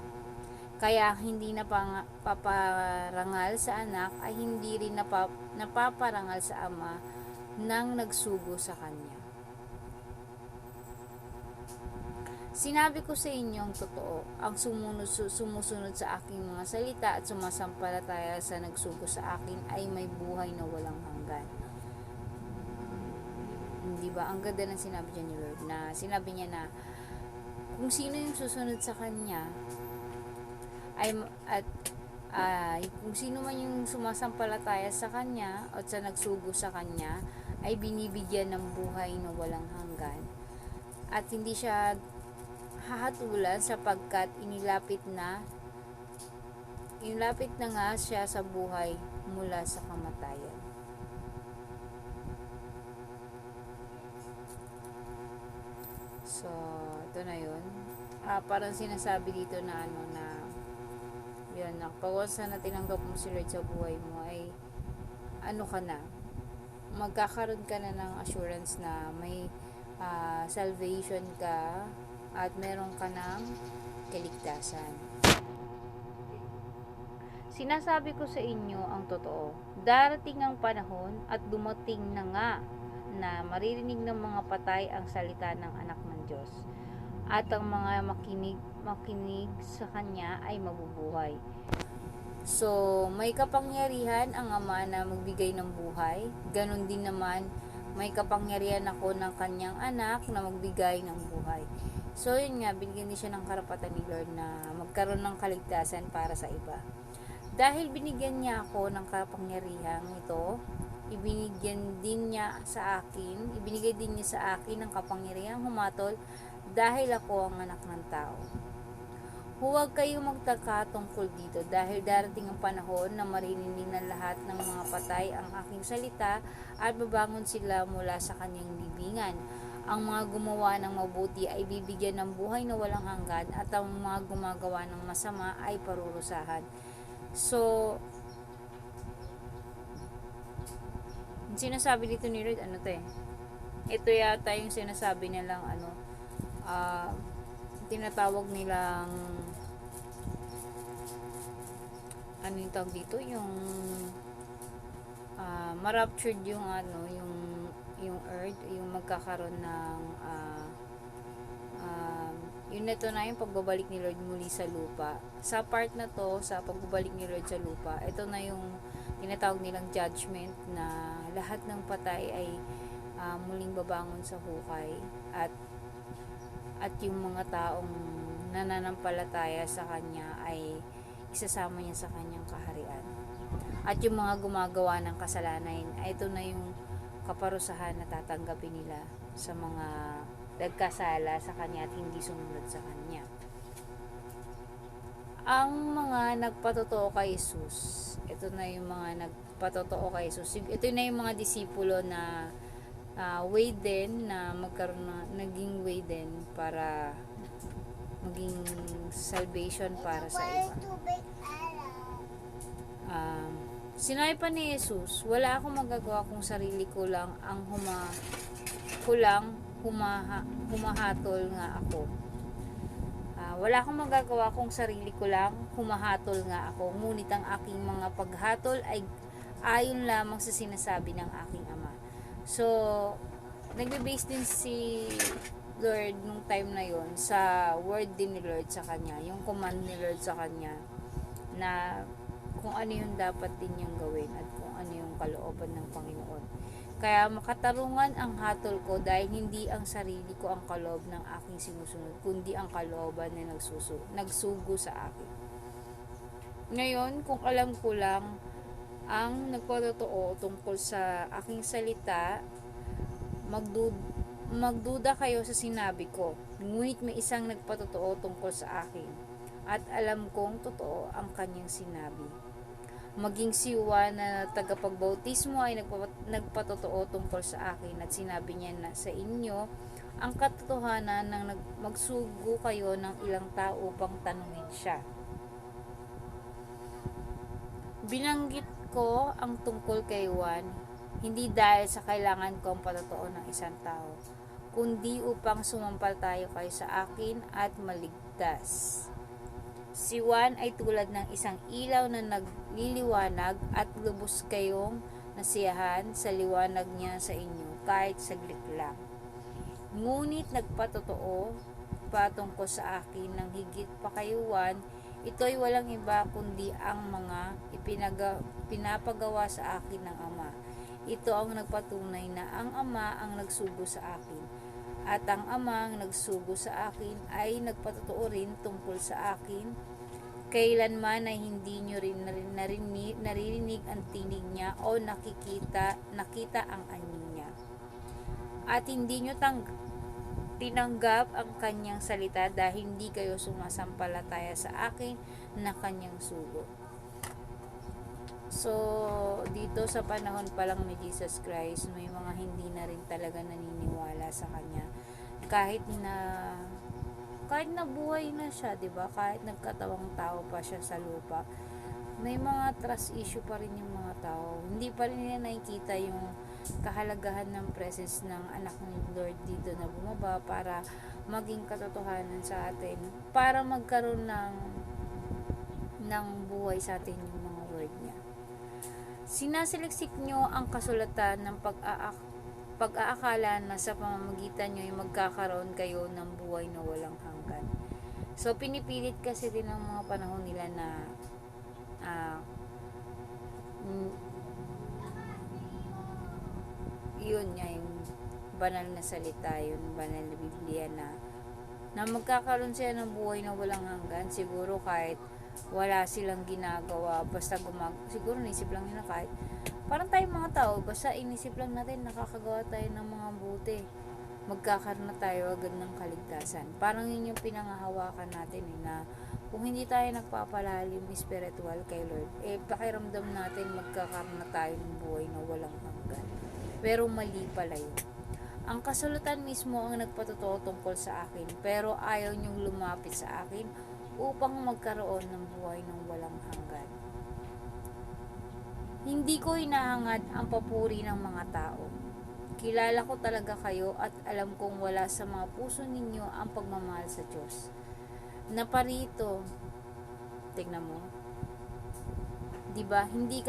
Kaya hindi napaparangal sa anak ay hindi rin napaparangal sa Ama nang nagsugo sa Kanya. Sinabi ko sa inyo ang totoo, ang sumusunod sa aking mga salita at sumasampalataya sa nagsugo sa akin ay may buhay na walang hanggan. Hindi ba? Ang ganda ng sinabi niya ni Lord, na sinabi niya na kung sino yung susunod sa Kanya kung sino man yung sumasampalataya sa Kanya at sa nagsugo sa Kanya ay binibigyan ng buhay na walang hanggan at hindi siya hahatulan sapagkat inilapit na nga siya sa buhay mula sa kamatayan. So, ito na yun. Parang sinasabi dito na yun, pagwas na tinanggap mo si Lord sa buhay mo ay magkakaroon ka na ng assurance na may salvation ka at meron ka ng kaligtasan. Sinasabi ko sa inyo ang totoo, darating ang panahon at dumating na nga na maririnig ng mga patay ang salita ng anak ng Diyos at ang mga makinig sa Kanya ay mabubuhay. So, may kapangyarihan ang Ama na magbigay ng buhay, ganon din naman may kapangyarihan ako ng Kanyang anak na magbigay ng buhay. So, yun nga, binigyan din siya ng karapatan ni Lord na magkaroon ng kaligtasan para sa iba. Dahil binigyan niya ako ng kapangyarihan ito, ibinigay din niya sa akin ng kapangyarihang humatol dahil ako ang anak ng tao. Huwag kayong magtaka tungkol dito dahil darating ang panahon na maririnig ng lahat ng mga patay ang aking salita at babangon sila mula sa kanyang libingan. Ang mga gumawa ng mabuti ay bibigyan ng buhay na walang hanggan at ang mga gumagawa ng masama ay parurusahan. So, sinasabi dito ni Lord, ito yata yung sinasabi nilang tinatawag nilang yung tawag dito, yung ma-raptured yung earth, yung magkakaroon ng yun na to na yung pagbabalik ni Lord muli sa lupa. Sa part na to, sa pagbabalik ni Lord sa lupa, ito na yung tinatawag nilang judgment na lahat ng patay ay muling babangon sa hukay at yung mga taong nananampalataya sa Kanya ay isasama niya sa Kanyang kaharian. At yung mga gumagawa ng kasalanan ay ito na yung kaparusahan na tatanggapin nila sa mga nagkasala sa Kanya at hindi sumunod sa Kanya. Ang mga nagpatotoo kay Jesus, ito na yung mga nagpatotoo kay Jesus. Ito na yung mga disipulo na way din na naging way din para maging salvation para sa iba. Sinabi pa ni Jesus, wala akong magagawa kung sarili ko lang ang humahatol nga ako. Wala akong magagawa kung sarili ko lang humahatol nga ako, ngunit ang aking mga paghatol ay ayon lamang sa sinasabi ng aking Ama. So, nagbe-base din si Lord nung time na yon sa word din ni Lord sa Kanya, yung command ni Lord sa Kanya na kung ano yung dapat din niyang gawin at kung ano yung kalooban ng Panginoon. Kaya makatarungan ang hatol ko dahil hindi ang sarili ko ang kaloob ng aking sinusunod, kundi ang kalooban na nagsugo sa akin. Ngayon, kung alam ko lang ang nagpatotoo tungkol sa aking salita, magduda kayo sa sinabi ko. Ngunit may isang nagpatotoo tungkol sa akin at alam kong totoo ang kanyang sinabi. Maging siwa na tagapagbautismo ay nagpatotoo tungkol sa akin at sinabi niya na sa inyo ang katotohanan ng magsugo kayo ng ilang tao upang tanungin siya. Binanggit ko ang tungkol kay Juan, hindi dahil sa kailangan ko ang patotoo ng isang tao, kundi upang sumampalataya kayo sa akin at maligtas. Si Juan ay tulad ng isang ilaw na nagliliwanag at lubos kayong nasiyahan sa liwanag niya sa inyo kahit saglit lang. Ngunit nagpatotoo patungkol sa akin ng higit pa kay Juan, ito'y walang iba kundi ang mga pinapagawa sa akin ng Ama. Ito ang nagpatunay na ang Ama ang nagsugo sa akin, at ang Ama ang nagsugo sa akin ay nagpatotoo rin tungkol sa akin. Kailanman ay hindi nyo rin naririnig ang tinig niya o nakita ang anyo niya. At hindi nyo tinanggap ang kanyang salita dahil hindi kayo sumasampalataya sa akin na kanyang sugo. So, dito sa panahon pa lang ni Jesus Christ, may mga hindi na rin talaga naniniwala sa kanya. Kahit na buhay na siya, 'di ba? Kahit nagkatawang tao pa siya sa lupa, may mga trust issue pa rin yung mga tao. Hindi pa rin nila nakikita yung kahalagahan ng presence ng anak ni Lord dito na bumaba para maging katotohanan sa atin, para magkaroon ng buhay sa atin yung mga word niya. Sinasaliksik nyo ang kasulatan ng pag-aakala na sa pamamagitan nyo ay magkakaroon kayo ng buhay na walang hanggan. So, pinipilit kasi din ng mga panahon nila na yun nga yung banal na salita, yung banal na Biblia na magkakaroon sila ng buhay na walang hanggan. Siguro kahit wala silang ginagawa, basta siguro naisip lang nila kahit parang tayong mga tao, basta inisip lang natin nakakagawa tayo ng mga buti, magkakaroon na tayo agad ng kaligtasan. Parang yun yung pinangahawakan natin na kung hindi tayo nagpapalalim spiritual kay Lord, pakiramdam natin magkakaroon na tayo ng buhay na walang hanggan. Pero mali pala yun. Ang kasulatan mismo ang nagpatotoo tungkol sa akin, pero ayaw niyong lumapit sa akin upang magkaroon ng buhay ng walang hanggan. Hindi ko hinahangad ang papuri ng mga tao. Kilala ko talaga kayo at alam kong wala sa mga puso ninyo ang pagmamahal sa Diyos. Naparito, tignan mo, diba, hindi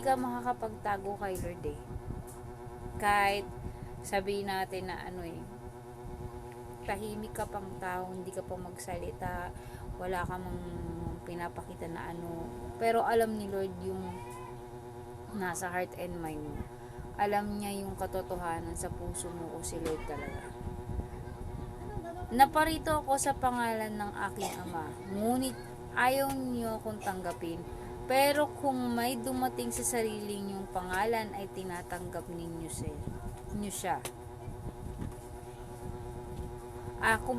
ka makakapagtago kay Lord eh. Kahit sabihin natin na tahimik ka pang tao, hindi ka pa magsalita, wala ka mang pinapakita na pero alam ni Lord yung nasa heart and mind mo. Alam niya yung katotohanan sa puso mo o si Lord talaga. Naparito ako sa pangalan ng aking Ama, ngunit ayaw niyo akong tanggapin. Pero kung may dumating sa sarili niyong pangalan ay tinatanggap ninyo siya.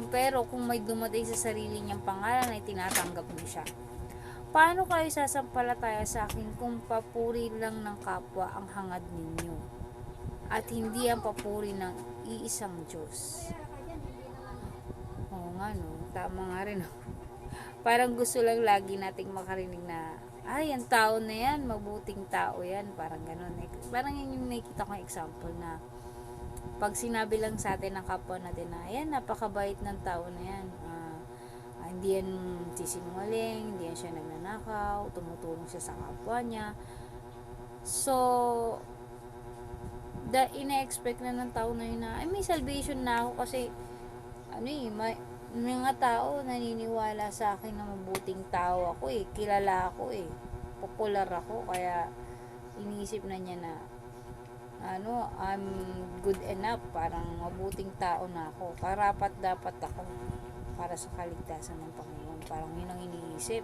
Pero kung may dumating sa sarili niyang pangalan ay tinatanggap niyo siya. Paano kayo sasampalataya sa akin kung papuri lang ng kapwa ang hangad ninyo at hindi ang papuri ng iisang Diyos? Oo nga no, tama nga rin. Parang gusto lang lagi nating makarinig na ang tao na yan, mabuting tao yan, parang ganun. Parang yun yung nakikita kong example na pag sinabi lang sa atin ng kapwa natin na napakabait ng tao na yan, hindi yan sisinungaling, hindi yan siya nagnanakaw, tumutulong siya sa kapwa niya. So, ina-expect na ng tao na yun na may salvation na ako kasi may mga tao naniniwala sa akin na mabuting tao ako kilala ako popular ako, kaya iniisip na niya na I'm good enough, parang mabuting tao na ako, karapat dapat ako para sa kaligtasan ng Panginoon. Parang yun ang iniisip.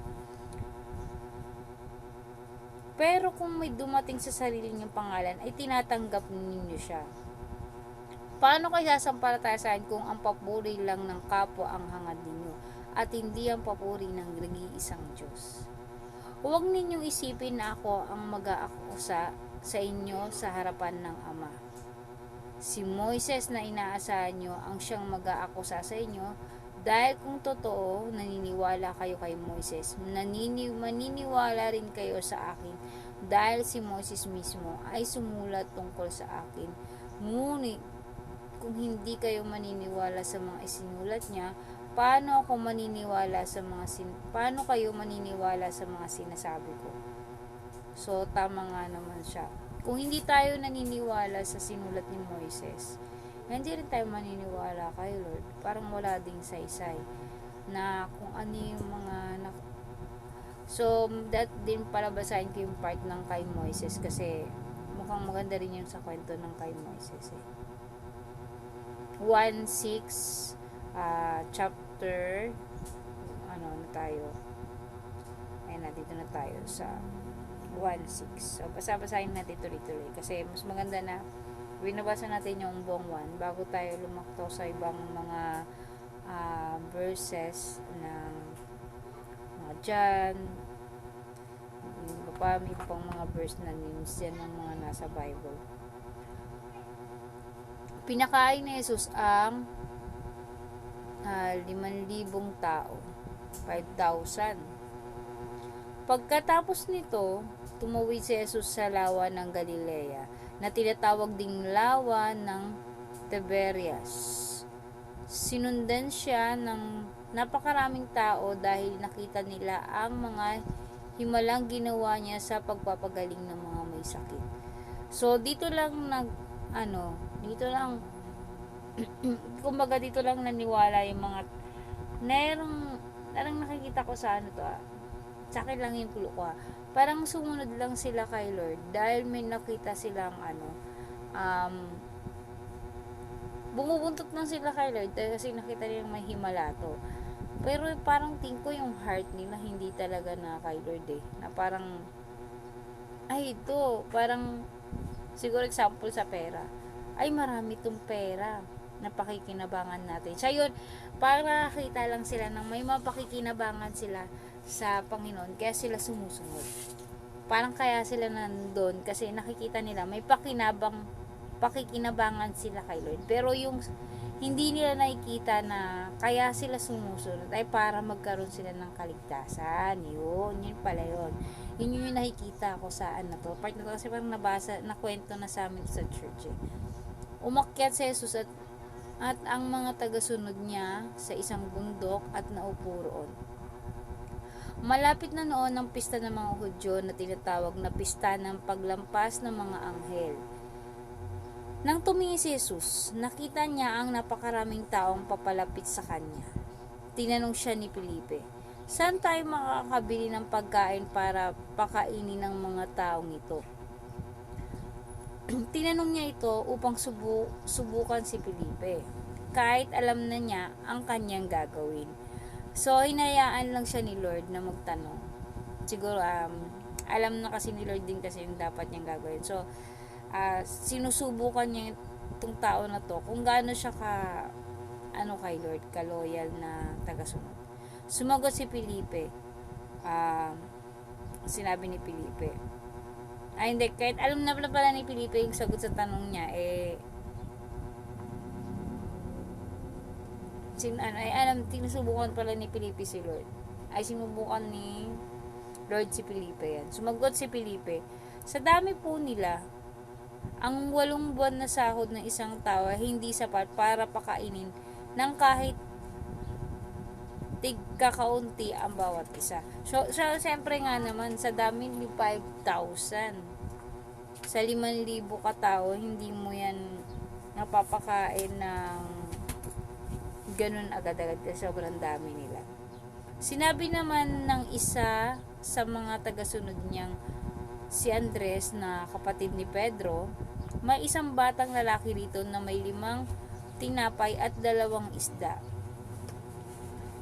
Pero kung may dumating sa sarili niyang pangalan, ay tinatanggap ninyo siya. Paano kayo sasampalataya sa akin kung ang papuri lang ng kapwa ang hangad ninyo at hindi ang papuri ng nag-iisang Diyos? Huwag ninyong isipin na ako ang mag-aakusa sa inyo sa harapan ng Ama. Si Moises na inaasahan nyo ang siyang mag-aakusa sa inyo Dahil kung totoo, naniniwala kayo kay Moises, maniniwala rin kayo sa akin, dahil si Moses mismo ay sumulat tungkol sa akin. Ngunit, kung hindi kayo maniniwala sa mga isinulat niya, paano kayo maniniwala sa mga sinasabi ko? So, tama nga naman siya. Kung hindi tayo naniniwala sa sinulat ni Moises, hindi rin tayo maniniwala kay Lord. Parang wala ding saysay na kung ano yung mga so that din pala basahin ko yung part ng kay Moises kasi mukhang maganda rin yung sa kwento ng kay Moises 1:6 chapter na tayo, ayun na, dito na tayo sa 1:6. So basahin natin tuloy-tuloy kasi mas maganda na binabasa natin yung buong 1 bago tayo lumakto sa ibang mga verses ng mga John, may pang mga verse na names yan ng mga nasa Bible. Pinakain ni Jesus ang 5,000 tao, 5,000. Pagkatapos nito, tumawid si Jesus sa lawa ng Galilea na tinatawag ding lawa ng Tiberias. Sinundan siya ng napakaraming tao dahil nakita nila ang mga himalang ginawa niya sa pagpapagaling ng mga may sakit. So dito lang kumbaga dito lang naniwala yung mga parang nakikita ko sa sa akin lang yung tulo ko parang sumunod lang sila kay Lord dahil may nakita silang bumubuntot lang sila kay Lord kasi nakita nilang may himala to. Pero parang tingin ko yung heart nila hindi talaga na kay Lord na parang parang siguro example sa pera, ay marami tong pera na pakikinabangan natin. Siya yun, parang nakakita lang sila ng may mapakikinabangan sila sa Panginoon, kaya sila sumusunod. Parang kaya sila nandun kasi nakikita nila may pakikinabangan sila kay Lord. Pero yung hindi nila nakikita na kaya sila sumusunod ay para magkaroon sila ng kaligtasan. Yun pala yun. Yun yung nakikita ko sa part na to kasi parang nakwento na sa amin sa church Umakyat si Jesus at ang mga tagasunod niya sa isang bundok at naupo roon. Malapit na noon ang pista ng mga Hudyo na tinatawag na pista ng paglampas ng mga anghel. Nang tumingin si Jesus, nakita niya ang napakaraming taong papalapit sa kanya. Tinanong siya ni Felipe, saan tayo makakabili ng pagkain para pakainin ng mga taong ito? Tinanong niya ito upang subukan si Felipe, kahit alam na niya ang kanyang gagawin. So, hinayaan lang siya ni Lord na magtanong. Siguro, alam na kasi ni Lord din kasi yung dapat niyang gagawin. So, sinusubukan niya itong tao na to kung gaano siya kay Lord, ka-loyal na tagasunod. Sumagot si Felipe. Sinabi ni Felipe, hindi, kahit alam na pala ni Felipe yung sagot sa tanong niya, tinusubukan pala ni Felipe si Lord. Sinubukan ni Lord si Felipe yan. Sumagot si Felipe, sa dami po nila, ang 8 buwan na sahod ng isang tao hindi sapat para pakainin ng kahit tigkakaunti ang bawat isa. So siyempre nga naman, sa dami ni 5,000, sa 5,000 katao, hindi mo yan napapakain ng ganun agad-agad kasi sobrang dami nila. Sinabi naman ng isa sa mga tagasunod niyang si Andres na kapatid ni Pedro, may isang batang lalaki rito na may 5 tinapay at 2 isda.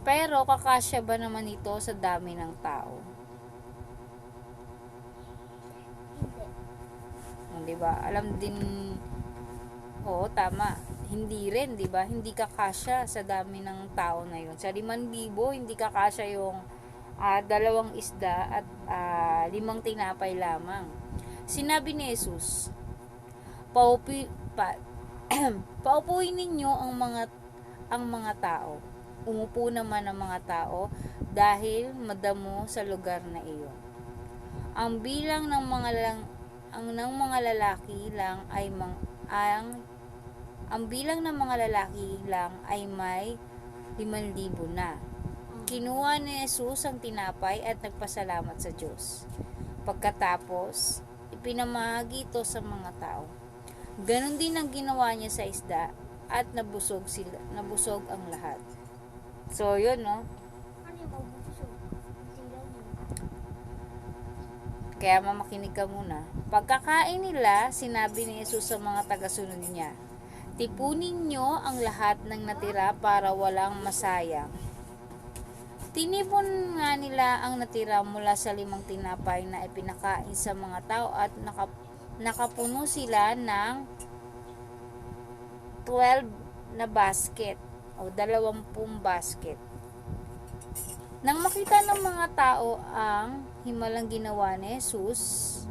Pero kakasya ba naman ito sa dami ng tao? Hindi. Diba? Alam din, oo, tama. Hindi rin, diba? Hindi kakasya sa dami ng tao na yun. Sa 5,000, hindi kakasya yung 2 isda at 5 tinapay lamang. Sinabi ni Jesus, paupuin ninyo ang mga tao. umupo naman ang mga tao dahil madamo sa lugar na iyon. Ang bilang ng mga lalaki lang ay ang bilang ng mga lalaki lang ay may 5,000 na. Kinuha ni Jesus ang tinapay at nagpasalamat sa Diyos. Pagkatapos, ipinamahagi ito sa mga tao. Ganon din ang ginawa niya sa isda at nabusog ang lahat. So, yun, no? Kaya mamakinig ka muna. Pagkakain nila, sinabi ni Jesus sa mga tagasunod niya, "Tipunin nyo ang lahat ng natira para walang masayang." Tinipon nga nila ang natira mula sa 5 tinapay na ipinakain sa mga tao at nakapuno sila ng 12 na basket o 20 basket. Nang makita ng mga tao ang himalang ginawa ni Jesus,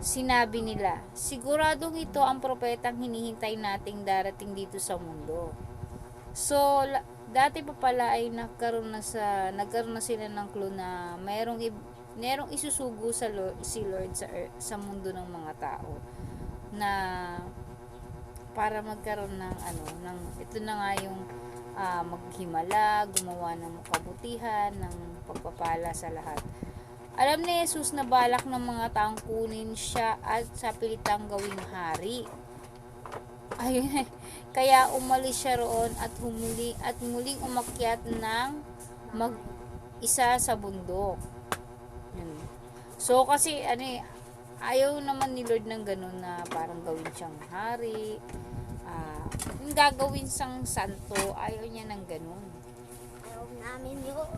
sinabi nila, "Siguradong ito ang propetang hinihintay nating darating dito sa mundo." So, dati pa pala ay nagkaroon na sila ng clue na mayroong isusugo si Lord sa mundo ng mga tao na para magkaroon ng ito na nga yung maghimala, gumawa ng kabutihan, ng pagpapala sa lahat. Alam ni Jesus na balak ng mga taong kunin siya at sa pilitang gawing hari. Ayun, kaya umalis siya roon at muling umakyat ng mag-isa sa bundok. Yun. So kasi ayaw naman ni Lord ng ganun na parang gawin siyang hari, yung gagawin siyang santo, ayaw niya ng ganun. Ayaw namin yun.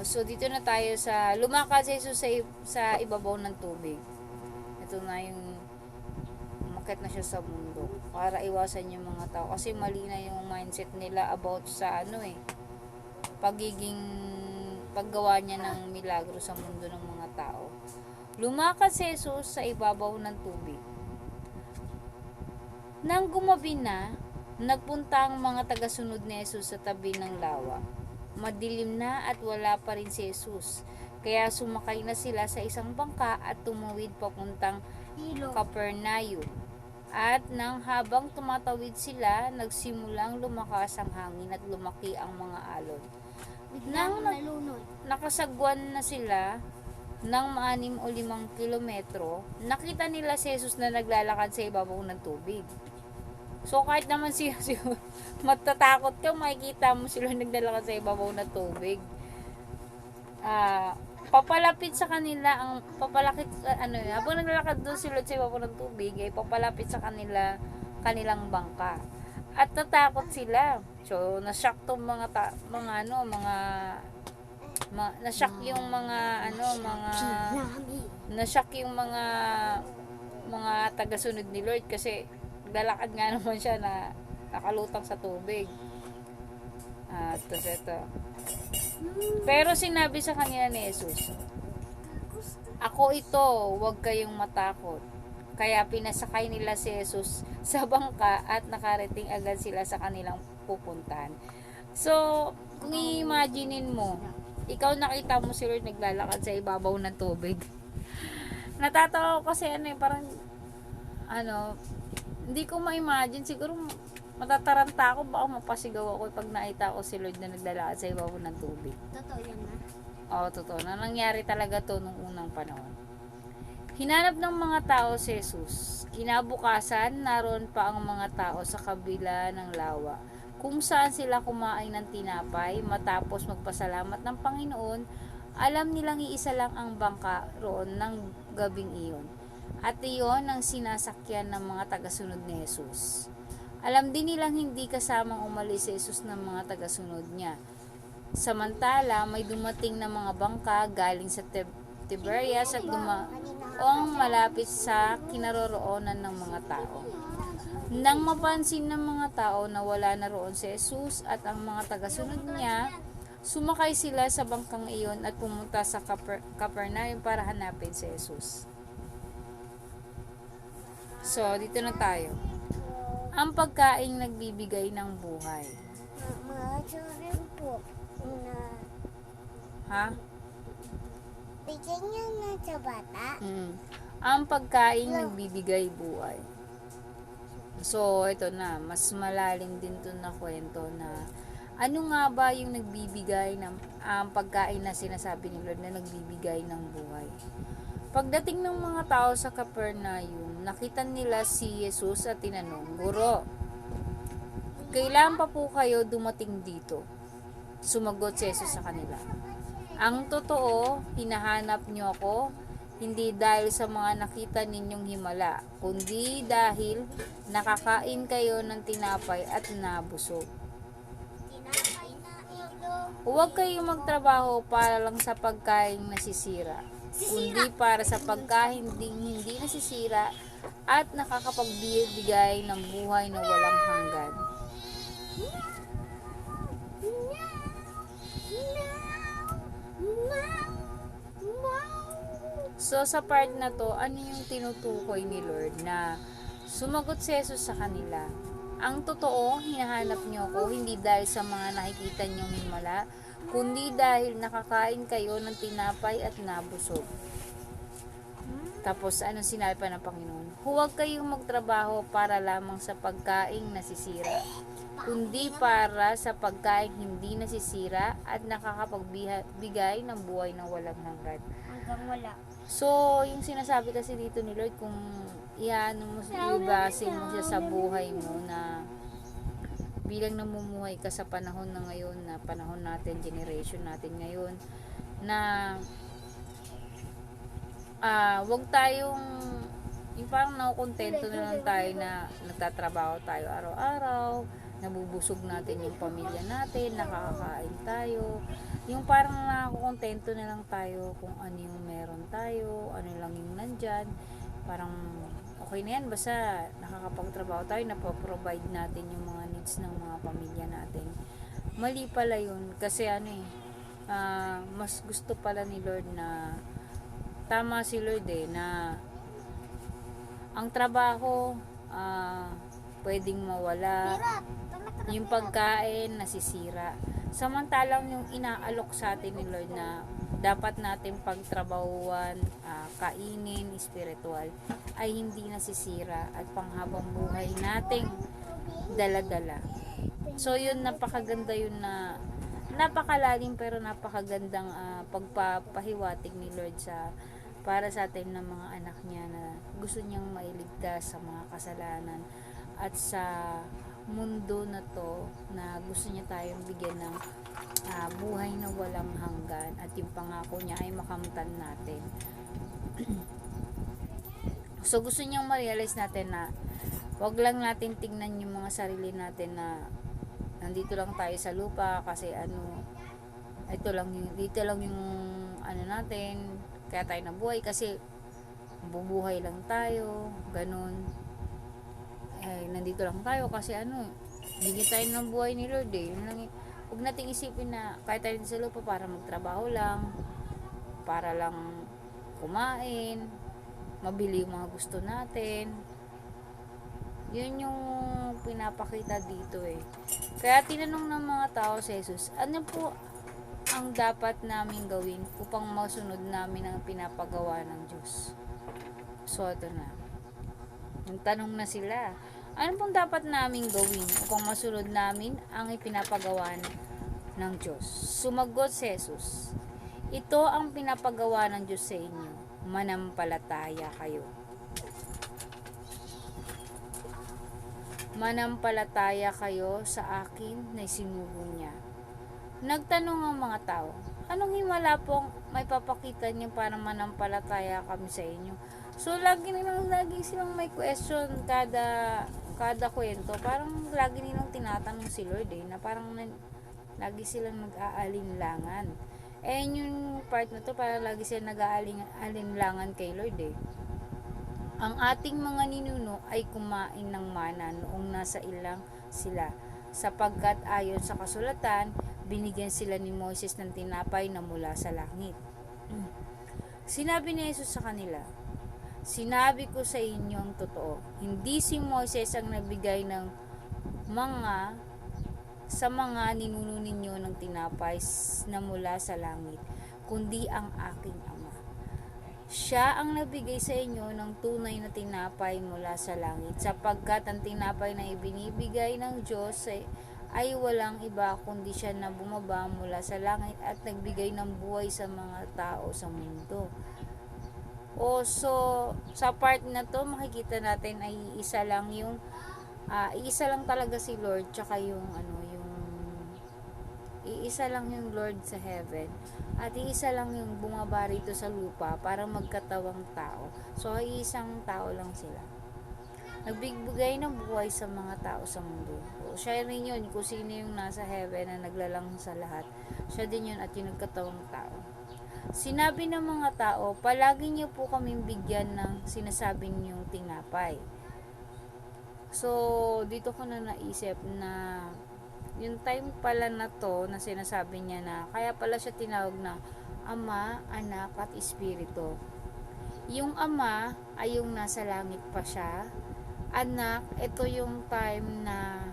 So dito na tayo sa lumakad si Jesus sa ibabaw ng tubig. Ito na yung umakyat na siya sa bundok para iwasan yung mga tao kasi mali na yung mindset nila about sa paggawa niya ng milagro sa mundo ng mga tao. Lumakad si Jesus sa ibabaw ng tubig. Nang gumabi na, nagpunta ang mga tagasunod ni Jesus sa tabi ng lawa. Madilim na at wala pa rin si Jesus. Kaya sumakay na sila sa isang bangka at tumawid papuntang Capernaum. At nang habang tumatawid sila, nagsimulang lumakas ang hangin at lumaki ang mga alon. Nang nakasagwan na sila ng 6 o 5 kilometro, nakita nila si Jesus na naglalakad sa ibabaw ng tubig. So kahit naman siya matatakot ka, makikita mo sila naglalakad sa ibabaw ng tubig. Papalapit sa kanila habang naglalakad doon sila sa ibabaw ng tubig, ay papalapit sa kanilang bangka. At natakot sila. So na-shock tong na-shock yung mga tagasunod ni Lord kasi lalakad nga naman siya na nakalutang sa tubig. Tapos ito. Pero sinabi sa kanila ni Jesus, "Ako ito, huwag kayong matakot." Kaya pinasakay nila si Jesus sa bangka at nakarating agad sila sa kanilang pupuntahan. So, kung i-imaginein mo, ikaw nakita mo si Lord naglalakad sa ibabaw ng tubig. Natatawa ko kasi parang hindi ko ma-imagine, siguro matataranta ako, baka mapasigaw ako pag nakita ko si Lord na naglalakad sa ibabaw ng tubig. Totoo yan na? Oo, totoo. Nangyari talaga to nung unang panahon. Hinanap ng mga tao si Jesus. Kinabukasan, naroon pa ang mga tao sa kabila ng lawa, kung saan sila kumain ng tinapay. Matapos magpasalamat ng Panginoon, alam nilang iisa lang ang bangka roon ng gabing iyon. At iyon ang sinasakyan ng mga tagasunod ni Jesus. Alam din nilang hindi kasamang umalis si Jesus ng mga tagasunod niya. Samantala, may dumating na mga bangka galing sa Tiberias at dumaong malapit sa kinaroroonan ng mga tao. Nang mapansin ng mga tao na wala na roon si Jesus at ang mga tagasunod niya, sumakay sila sa bangkang iyon at pumunta sa Capernaum para hanapin si Jesus. So, dito na tayo. Ang pagkaing nagbibigay ng buhay. Mga children po na Ha? bigyan niya na sa bata. Ang pagkaing nagbibigay buhay. So, ito na. Mas malalim din to na kwento na ano nga ba yung nagbibigay ng pagkain na sinasabi ni Lord na nagbibigay ng buhay. Pagdating ng mga tao sa Capernaum, nakita nila si Jesus at tinanong, Guro, kailan pa po kayo dumating dito? Sumagot si Jesus sa kanila, ang totoo, hinahanap niyo ako, hindi dahil sa mga nakita ninyong himala, kundi dahil nakakain kayo ng tinapay at nabusog. Tinapay na ilo. Huwag kayong magtrabaho para lang sa pagkain nasisira, kundi para sa pagkain hindi nasisira at nakakapagbigay ng buhay na walang hanggan. So, sa part na to, ano yung tinutukoy ni Lord na sumagot si Jesus sa kanila? Ang totoo, hinahanap niyo ako, hindi dahil sa mga nakikita niyong himala, kundi dahil nakakain kayo ng tinapay at nabusog. Tapos, anong sinabi pa ng Panginoon? Huwag kayong magtrabaho para lamang sa pagkaing nasisira, kundi para sa pagkain hindi nasisira at nakakapagbigay ng buhay na walang hanggan. Hanggang wala. So, yung sinasabi kasi dito ni Lord, kung iano mo, ibase mo siya sa buhay mo na bilang namumuhay ka sa panahon na ngayon, na panahon natin, generation natin ngayon, na wag tayong yung parang nakukontento na lang tayo na nagtatrabaho tayo araw-araw, nabubusog natin yung pamilya natin, nakakakain tayo, yung parang nakukontento na lang tayo kung ano yung meron tayo, ano lang yung nandyan, parang okay na yan, basta nakakapagtrabaho tayo, napaprovide natin yung mga needs ng mga pamilya natin. Mali pala yun, kasi mas gusto pala ni Lord na tama si Lord na ang trabaho pwedeng mawala, yung pagkain nasisira, samantalang yung inaalok sa atin ni Lord na dapat natin pagtrabahuan, kainin, spiritual, ay hindi nasisira at panghabang buhay nating dala-dala. So yun, napakaganda yun, na napakalalim pero napakagandang pagpapahiwatig ni Lord para sa atin ng mga anak niya na gusto niyang mailigtas sa mga kasalanan at sa mundo na to na gusto niya tayong bigyan ng buhay na walang hanggan at yung pangako niya ay makamtan natin. So gusto niyang ma-realize natin na wag lang natin tingnan yung mga sarili natin na nandito lang tayo sa lupa kasi dito lang yung natin, kaya tayo nabuhay kasi bubuhay lang tayo, ganun. Nandito lang tayo kasi bigyan tayo ng buhay ni Lord yun lang. Huwag nating isipin na kaya tayo sa lupa para magtrabaho lang, para lang kumain, mabili yung mga gusto natin. Yun yung pinapakita dito Kaya tinanong ng mga tao si Jesus, ano po ang dapat namin gawin upang masunod namin ang pinapagawa ng Diyos? So, ito na. Yung tanong na sila, ano pong dapat namin gawin upang masunod namin ang ipinapagawa ng Diyos? Sumagot si Jesus, ito ang pinapagawa ng Diyos sa inyo, manampalataya kayo. Manampalataya kayo sa akin na isinugo niya. Nagtanong ang mga tao, anong himala pong may papakita niyo para manampalataya kami sa inyo? So, lagi silang may question kada kwento. Parang lagi nilang tinatanong si Lord na parang lagi silang nag-aalinlangan. Yung part na to, parang lagi silang nag-aalinlangan kay Lord Ang ating mga ninuno ay kumain ng mana noong nasa ilang sila, sapagkat ayon sa kasulatan, binigyan sila ni Moses ng tinapay na mula sa langit. Sinabi ni Jesus sa kanila, Sinabi ko sa inyong totoo, hindi si Moises ang nagbigay ng mga sa mga ninuno ninyo ng tinapay na mula sa langit, kundi ang aking Ama. Siya ang nagbigay sa inyo ng tunay na tinapay mula sa langit, sapagkat ang tinapay na ibinibigay ng Diyos ay walang iba kundi siya na bumaba mula sa langit at nagbigay ng buhay sa mga tao sa mundo. So sa part na to makikita natin ay isa lang yung iisa lang talaga si Lord, tsaka yung iisa lang yung Lord sa heaven at iisa lang yung bumaba rito sa lupa para magkatawang tao. So isang tao lang sila, nagbibigay ng buhay sa mga tao sa mundo. So, siya rin yun, kung sino yung nasa heaven na naglalang sa lahat, siya din yun at yung nagkatawang tao. Sinabi ng mga tao, palagi niyo po kaming bigyan ng sinasabi niyong tinapay. So dito ko na naisip na yung time pala na to na sinasabi niya na kaya pala siya tinawag na Ama, Anak at Espiritu. Yung Ama ay yung nasa langit pa siya. Anak, ito yung time na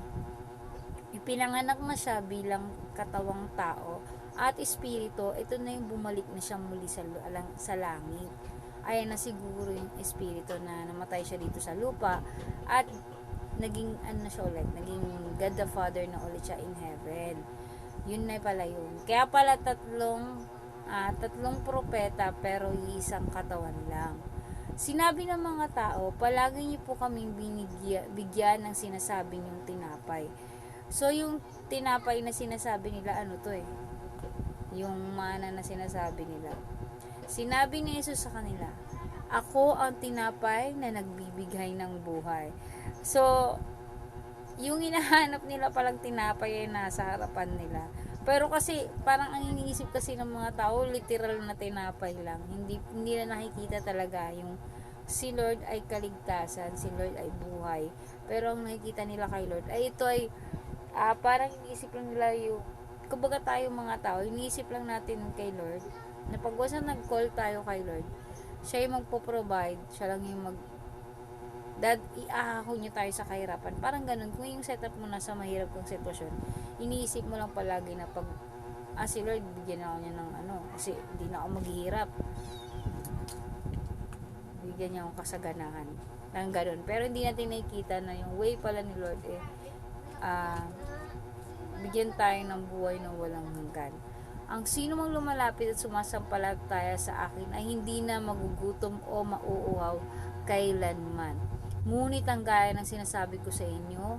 ipinanganak na siya bilang katawang tao. At Espiritu, ito na yung bumalik na siya muli sa langit. Ayan na siguro yung Espiritu na namatay siya dito sa lupa at naging siya ulit, naging God the Father na ulit siya in heaven. Yun na pala yun. Kaya pala tatlong propeta pero isang katawan lang. Sinabi ng mga tao, palagi niyo po kaming bigyan ng sinasabi niyong tinapay. So yung tinapay na sinasabi nila, yung mana na sinasabi nila. Sinabi ni Jesus sa kanila, ako ang tinapay na nagbibigay ng buhay. So, yung hinahanap nila palang tinapay ay nasa harapan nila. Pero kasi, parang ang iniisip kasi ng mga tao, literal na tinapay lang. Hindi nila nakikita talaga yung si Lord ay kaligtasan, si Lord ay buhay. Pero ang nakikita nila kay Lord ay ito ay parang iniisip lang nila yung, kumbaga tayo mga tao, iniisip lang natin kay Lord na pag wasa nag-call tayo kay Lord, siya yung magpo-provide, siya lang yung iahon niya tayo sa kahirapan. Parang ganun, kung yung setup mo na sa mahirap kong sitwasyon, iniisip mo lang palagi na pag si Lord, bigyan ako niya ng kasi hindi na ako maghihirap, bigyan niya akong kasaganahan lang ganun. Pero hindi natin nakikita na yung way pala ni Lord bigyan tayo ng buhay na walang hanggan. Ang sino mang lumalapit at sumasampalataya sa akin ay hindi na magugutom o mauuhaw kailanman. Ngunit ang gaya ng sinasabi ko sa inyo,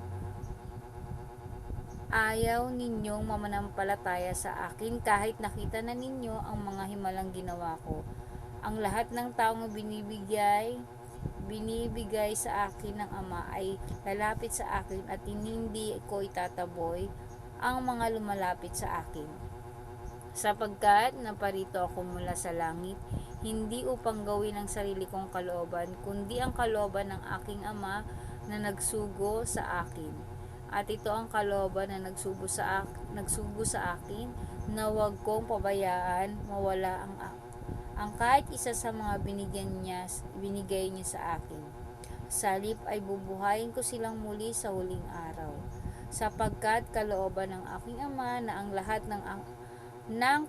ayaw ninyong mamanampalataya sa akin kahit nakita na ninyo ang mga himalang ginawa ko. Ang lahat ng taong binibigay sa akin ng Ama ay lalapit sa akin at hindi ko itataboy ang mga lumalapit sa akin. Sapagkat naparito ako mula sa langit, hindi upang gawin ang sarili kong kalooban, kundi ang kalooban ng aking Ama na nagsugo sa akin. At ito ang kalooban na nagsugo sa akin, na huwag kong pabayaan mawala ang kahit isa sa mga binigay niya sa akin. Salip ay bubuhayin ko silang muli sa huling araw. Sapagkat kalooban ng aking Ama na ang lahat ng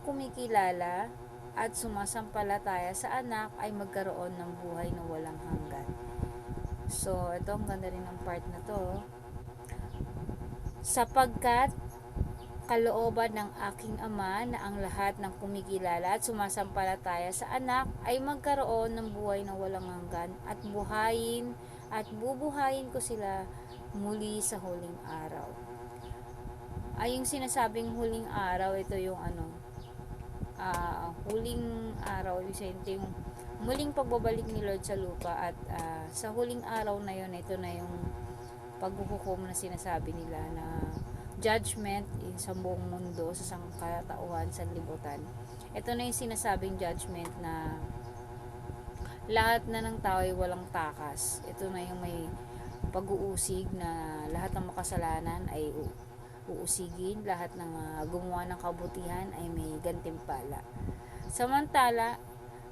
kumikilala at sumasampalataya sa anak ay magkaroon ng buhay na walang hanggan. So, ito ang ganda rin ng part na to. Sapagkat kalooban ng aking Ama na ang lahat ng kumikilala at sumasampalataya sa anak ay magkaroon ng buhay na walang hanggan at bubuhayin ko sila muli sa huling araw. Ay yung sinasabing huling araw, ito yung huling araw, ito yung muling pagbabalik ni Lord sa lupa at sa huling araw na yun, ito na yung paghuhukom na sinasabi nila na judgment sa buong mundo, sa sangkatauhan, sa libutan. Ito na yung sinasabing judgment na lahat na ng tao ay walang takas. Ito na yung may pag-uusig na lahat ng makasalanan ay uusigin, lahat ng gumawa ng kabutihan ay may gantimpala. Samantala,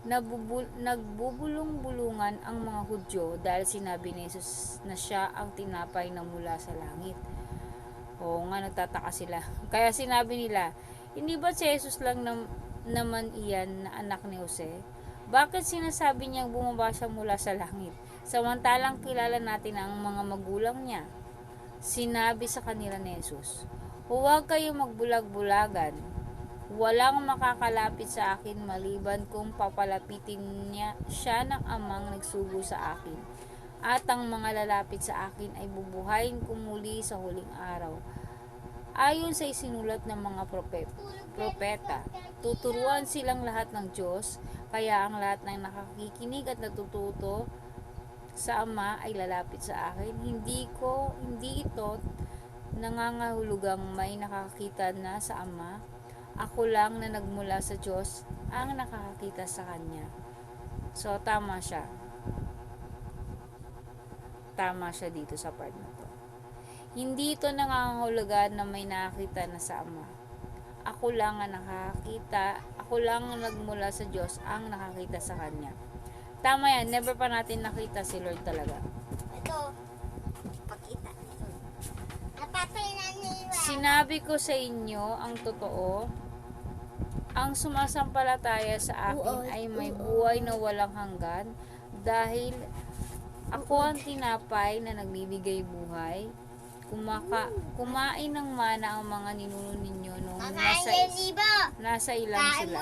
nagbubulong-bulungan ang mga Hudyo dahil sinabi ni Jesus na siya ang tinapay na mula sa langit. Oo nga, nagtataka sila. Kaya sinabi nila, hindi ba si Jesus lang naman iyan na anak ni Jose? Bakit sinasabi niyang bumaba siya mula sa langit? Samantalang kilala natin ang mga magulang niya. Sinabi sa kanila ni Jesus, huwag kayong magbulag-bulagan. Walang makakalapit sa akin maliban kung papalapitin niya siya ng amang nagsugo sa akin. At ang mga lalapit sa akin ay bubuhayin ko muli sa huling araw. Ayon sa isinulat ng mga propeta, tuturuan silang lahat ng Diyos, kaya ang lahat ng nakakikinig at natututo sa Ama ay lalapit sa akin. Hindi ito nangangahulugang may nakakita na sa Ama. Ako lang na nagmula sa Diyos ang nakakakita sa Kanya. So, tama siya. Tama siya dito sa part na to. Hindi ito nangangahulugan na may nakakita na sa Ama. Ako lang ang nakakita, ako lang ang nagmula sa Diyos ang nakakita sa Kanya. Tama yan, never pa natin nakita si Lord talaga. Ito. Pakita. Napapay na nila. Sinabi ko sa inyo ang totoo, ang sumasampalataya sa akin ay may buhay na walang hanggan dahil ako ang tinapay na nagbibigay buhay. Kumain ng mana ang mga ninuno ninyo nung nasa ilang sila.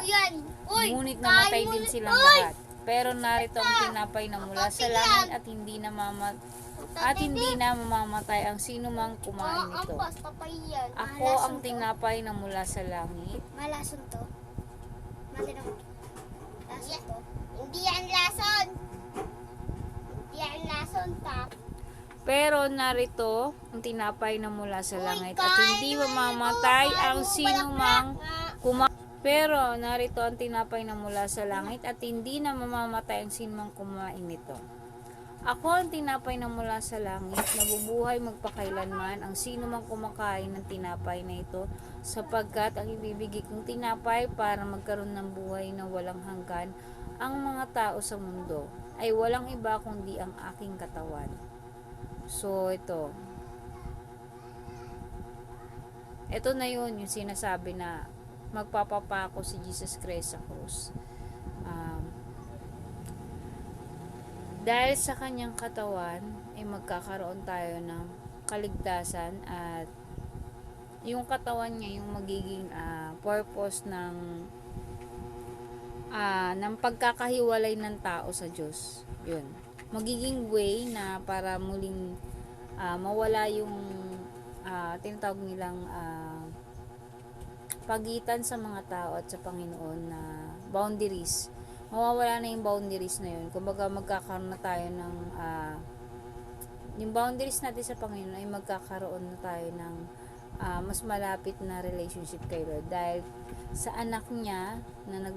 Ngunit namatay din silang lahat. Pero narito ang tinapay na mula sa langit at hindi na mamamatay ang sino mang kumain nito. Ako ang tinapay na mula sa langit. Malason to. Lason to. Hindi yan lason. Hindi yan lason ta. Pero narito ang tinapay na mula sa langit at hindi mamamatay ang sino mang kumain. Pero narito ang tinapay na mula sa langit at hindi na mamamatay ang sino mang kumain nito. Ako ang tinapay na mula sa langit, nabubuhay magpakailanman ang sino mang kumakain ng tinapay na ito, sapagkat ang ibibigay kong tinapay para magkaroon ng buhay na walang hanggan ang mga tao sa mundo ay walang iba kundi ang aking katawan. So, ito na yun, yung sinasabi na magpapapako si Jesus Christ sa krus. Dahil sa kanyang katawan ay magkakaroon tayo ng kaligtasan at yung katawan niya yung magiging purpose ng pagkakahiwalay ng tao sa Diyos. Yun. Magiging way na para muling mawala yung tinatawag nilang pagitan sa mga tao at sa Panginoon na boundaries. Mawawala na yung boundaries na yun. Kumbaga magkakaroon na tayo ng yung boundaries natin sa Panginoon ay magkakaroon na tayo ng mas malapit na relationship kay Lord dahil sa anak niya na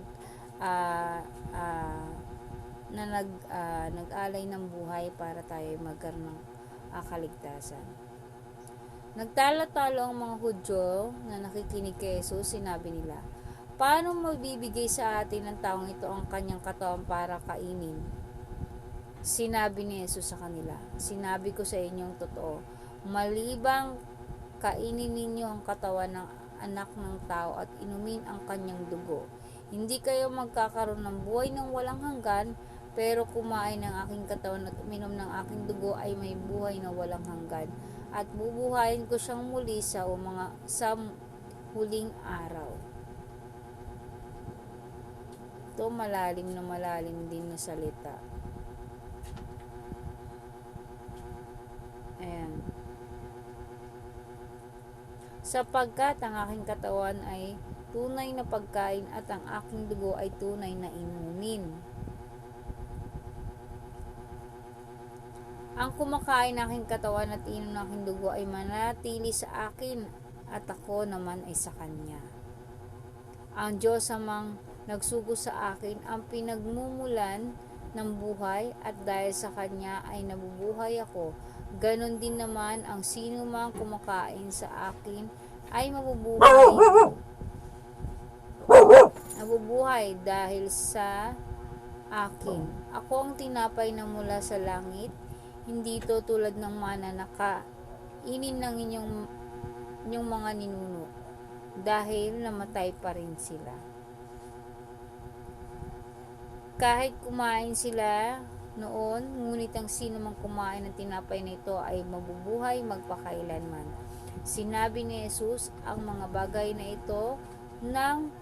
nag-alay ng buhay para tayo magkaroon ng kaligtasan. Nagtalo-talo ang mga Hudyo na nakikinig kay Jesus. Sinabi nila, paano mabibigay sa atin ng taong ito ang kanyang katawan para kainin? Sinabi ni Jesus sa kanila, sinabi ko sa inyong totoo, malibang kainin ninyo ang katawan ng anak ng tao at inumin ang kanyang dugo, hindi kayo magkakaroon ng buhay ng walang hanggan, pero kumain ng aking katawan at uminom ng aking dugo ay may buhay na walang hanggan, at bubuhayin ko siyang muli sa huling araw. Ito malalim din na salita. Ayan. Sapagkat ang aking katawan ay tunay na pagkain at ang aking dugo ay tunay na inumin. Ang kumakain ng aking katawan at inom ng aking dugo ay manatili sa akin at ako naman ay sa kanya. Ang Diyos amang nagsugo sa akin ang pinagmumulan ng buhay at dahil sa kanya ay nabubuhay ako. Ganon din naman ang sino mang kumakain sa akin ay mabubuhay dahil sa akin. Ako ang tinapay na mula sa langit. Hindi ito tulad ng mana na kainin ng inyong mga ninuno dahil namatay pa rin sila. Kahit kumain sila noon, ngunit ang sino mang kumain ng tinapay na ito ay mabubuhay magpakailanman. Sinabi ni Jesus ang mga bagay na ito nang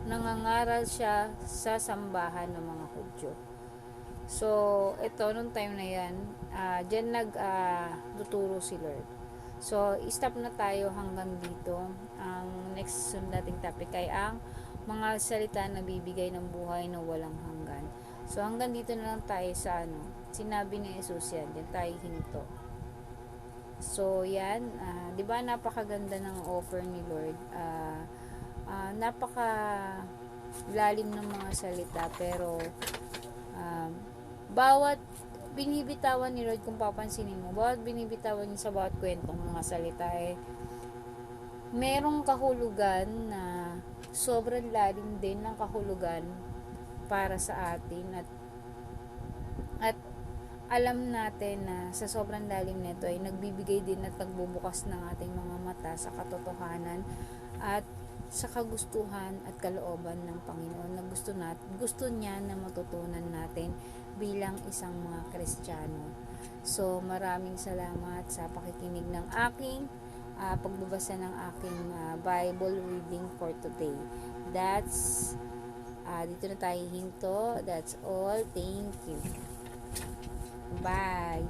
nangangaral siya sa sambahan ng mga Hudyo. So, ito, nung time na yan, dyan tuturo si Lord. So, stop na tayo hanggang dito. Ang next nating topic ay ang mga salita na bibigay ng buhay na walang hanggan. So, hanggang dito na lang tayo sa sinabi ni Jesus yan. Diyan tayo hinto. So, yan. Di ba napakaganda ng offer ni Lord? Napaka lalim ng mga salita, pero bawat binibitawan ni Lord, kung papansinin mo, bawat binibitawan niya sa bawat kwentong mga salita merong kahulugan na sobrang lalim din ng kahulugan para sa atin, at alam natin na sa sobrang lalim nito ay nagbibigay din at nagbubukas ng ating mga mata sa katotohanan at sa kagustuhan at kalooban ng Panginoon na gusto niya na matutunan natin bilang isang mga Kristiyano. So, maraming salamat sa pakikinig ng aking pagbabasa ng aking Bible reading for today. That's dito na tayo hinto. That's all. Thank you. Bye.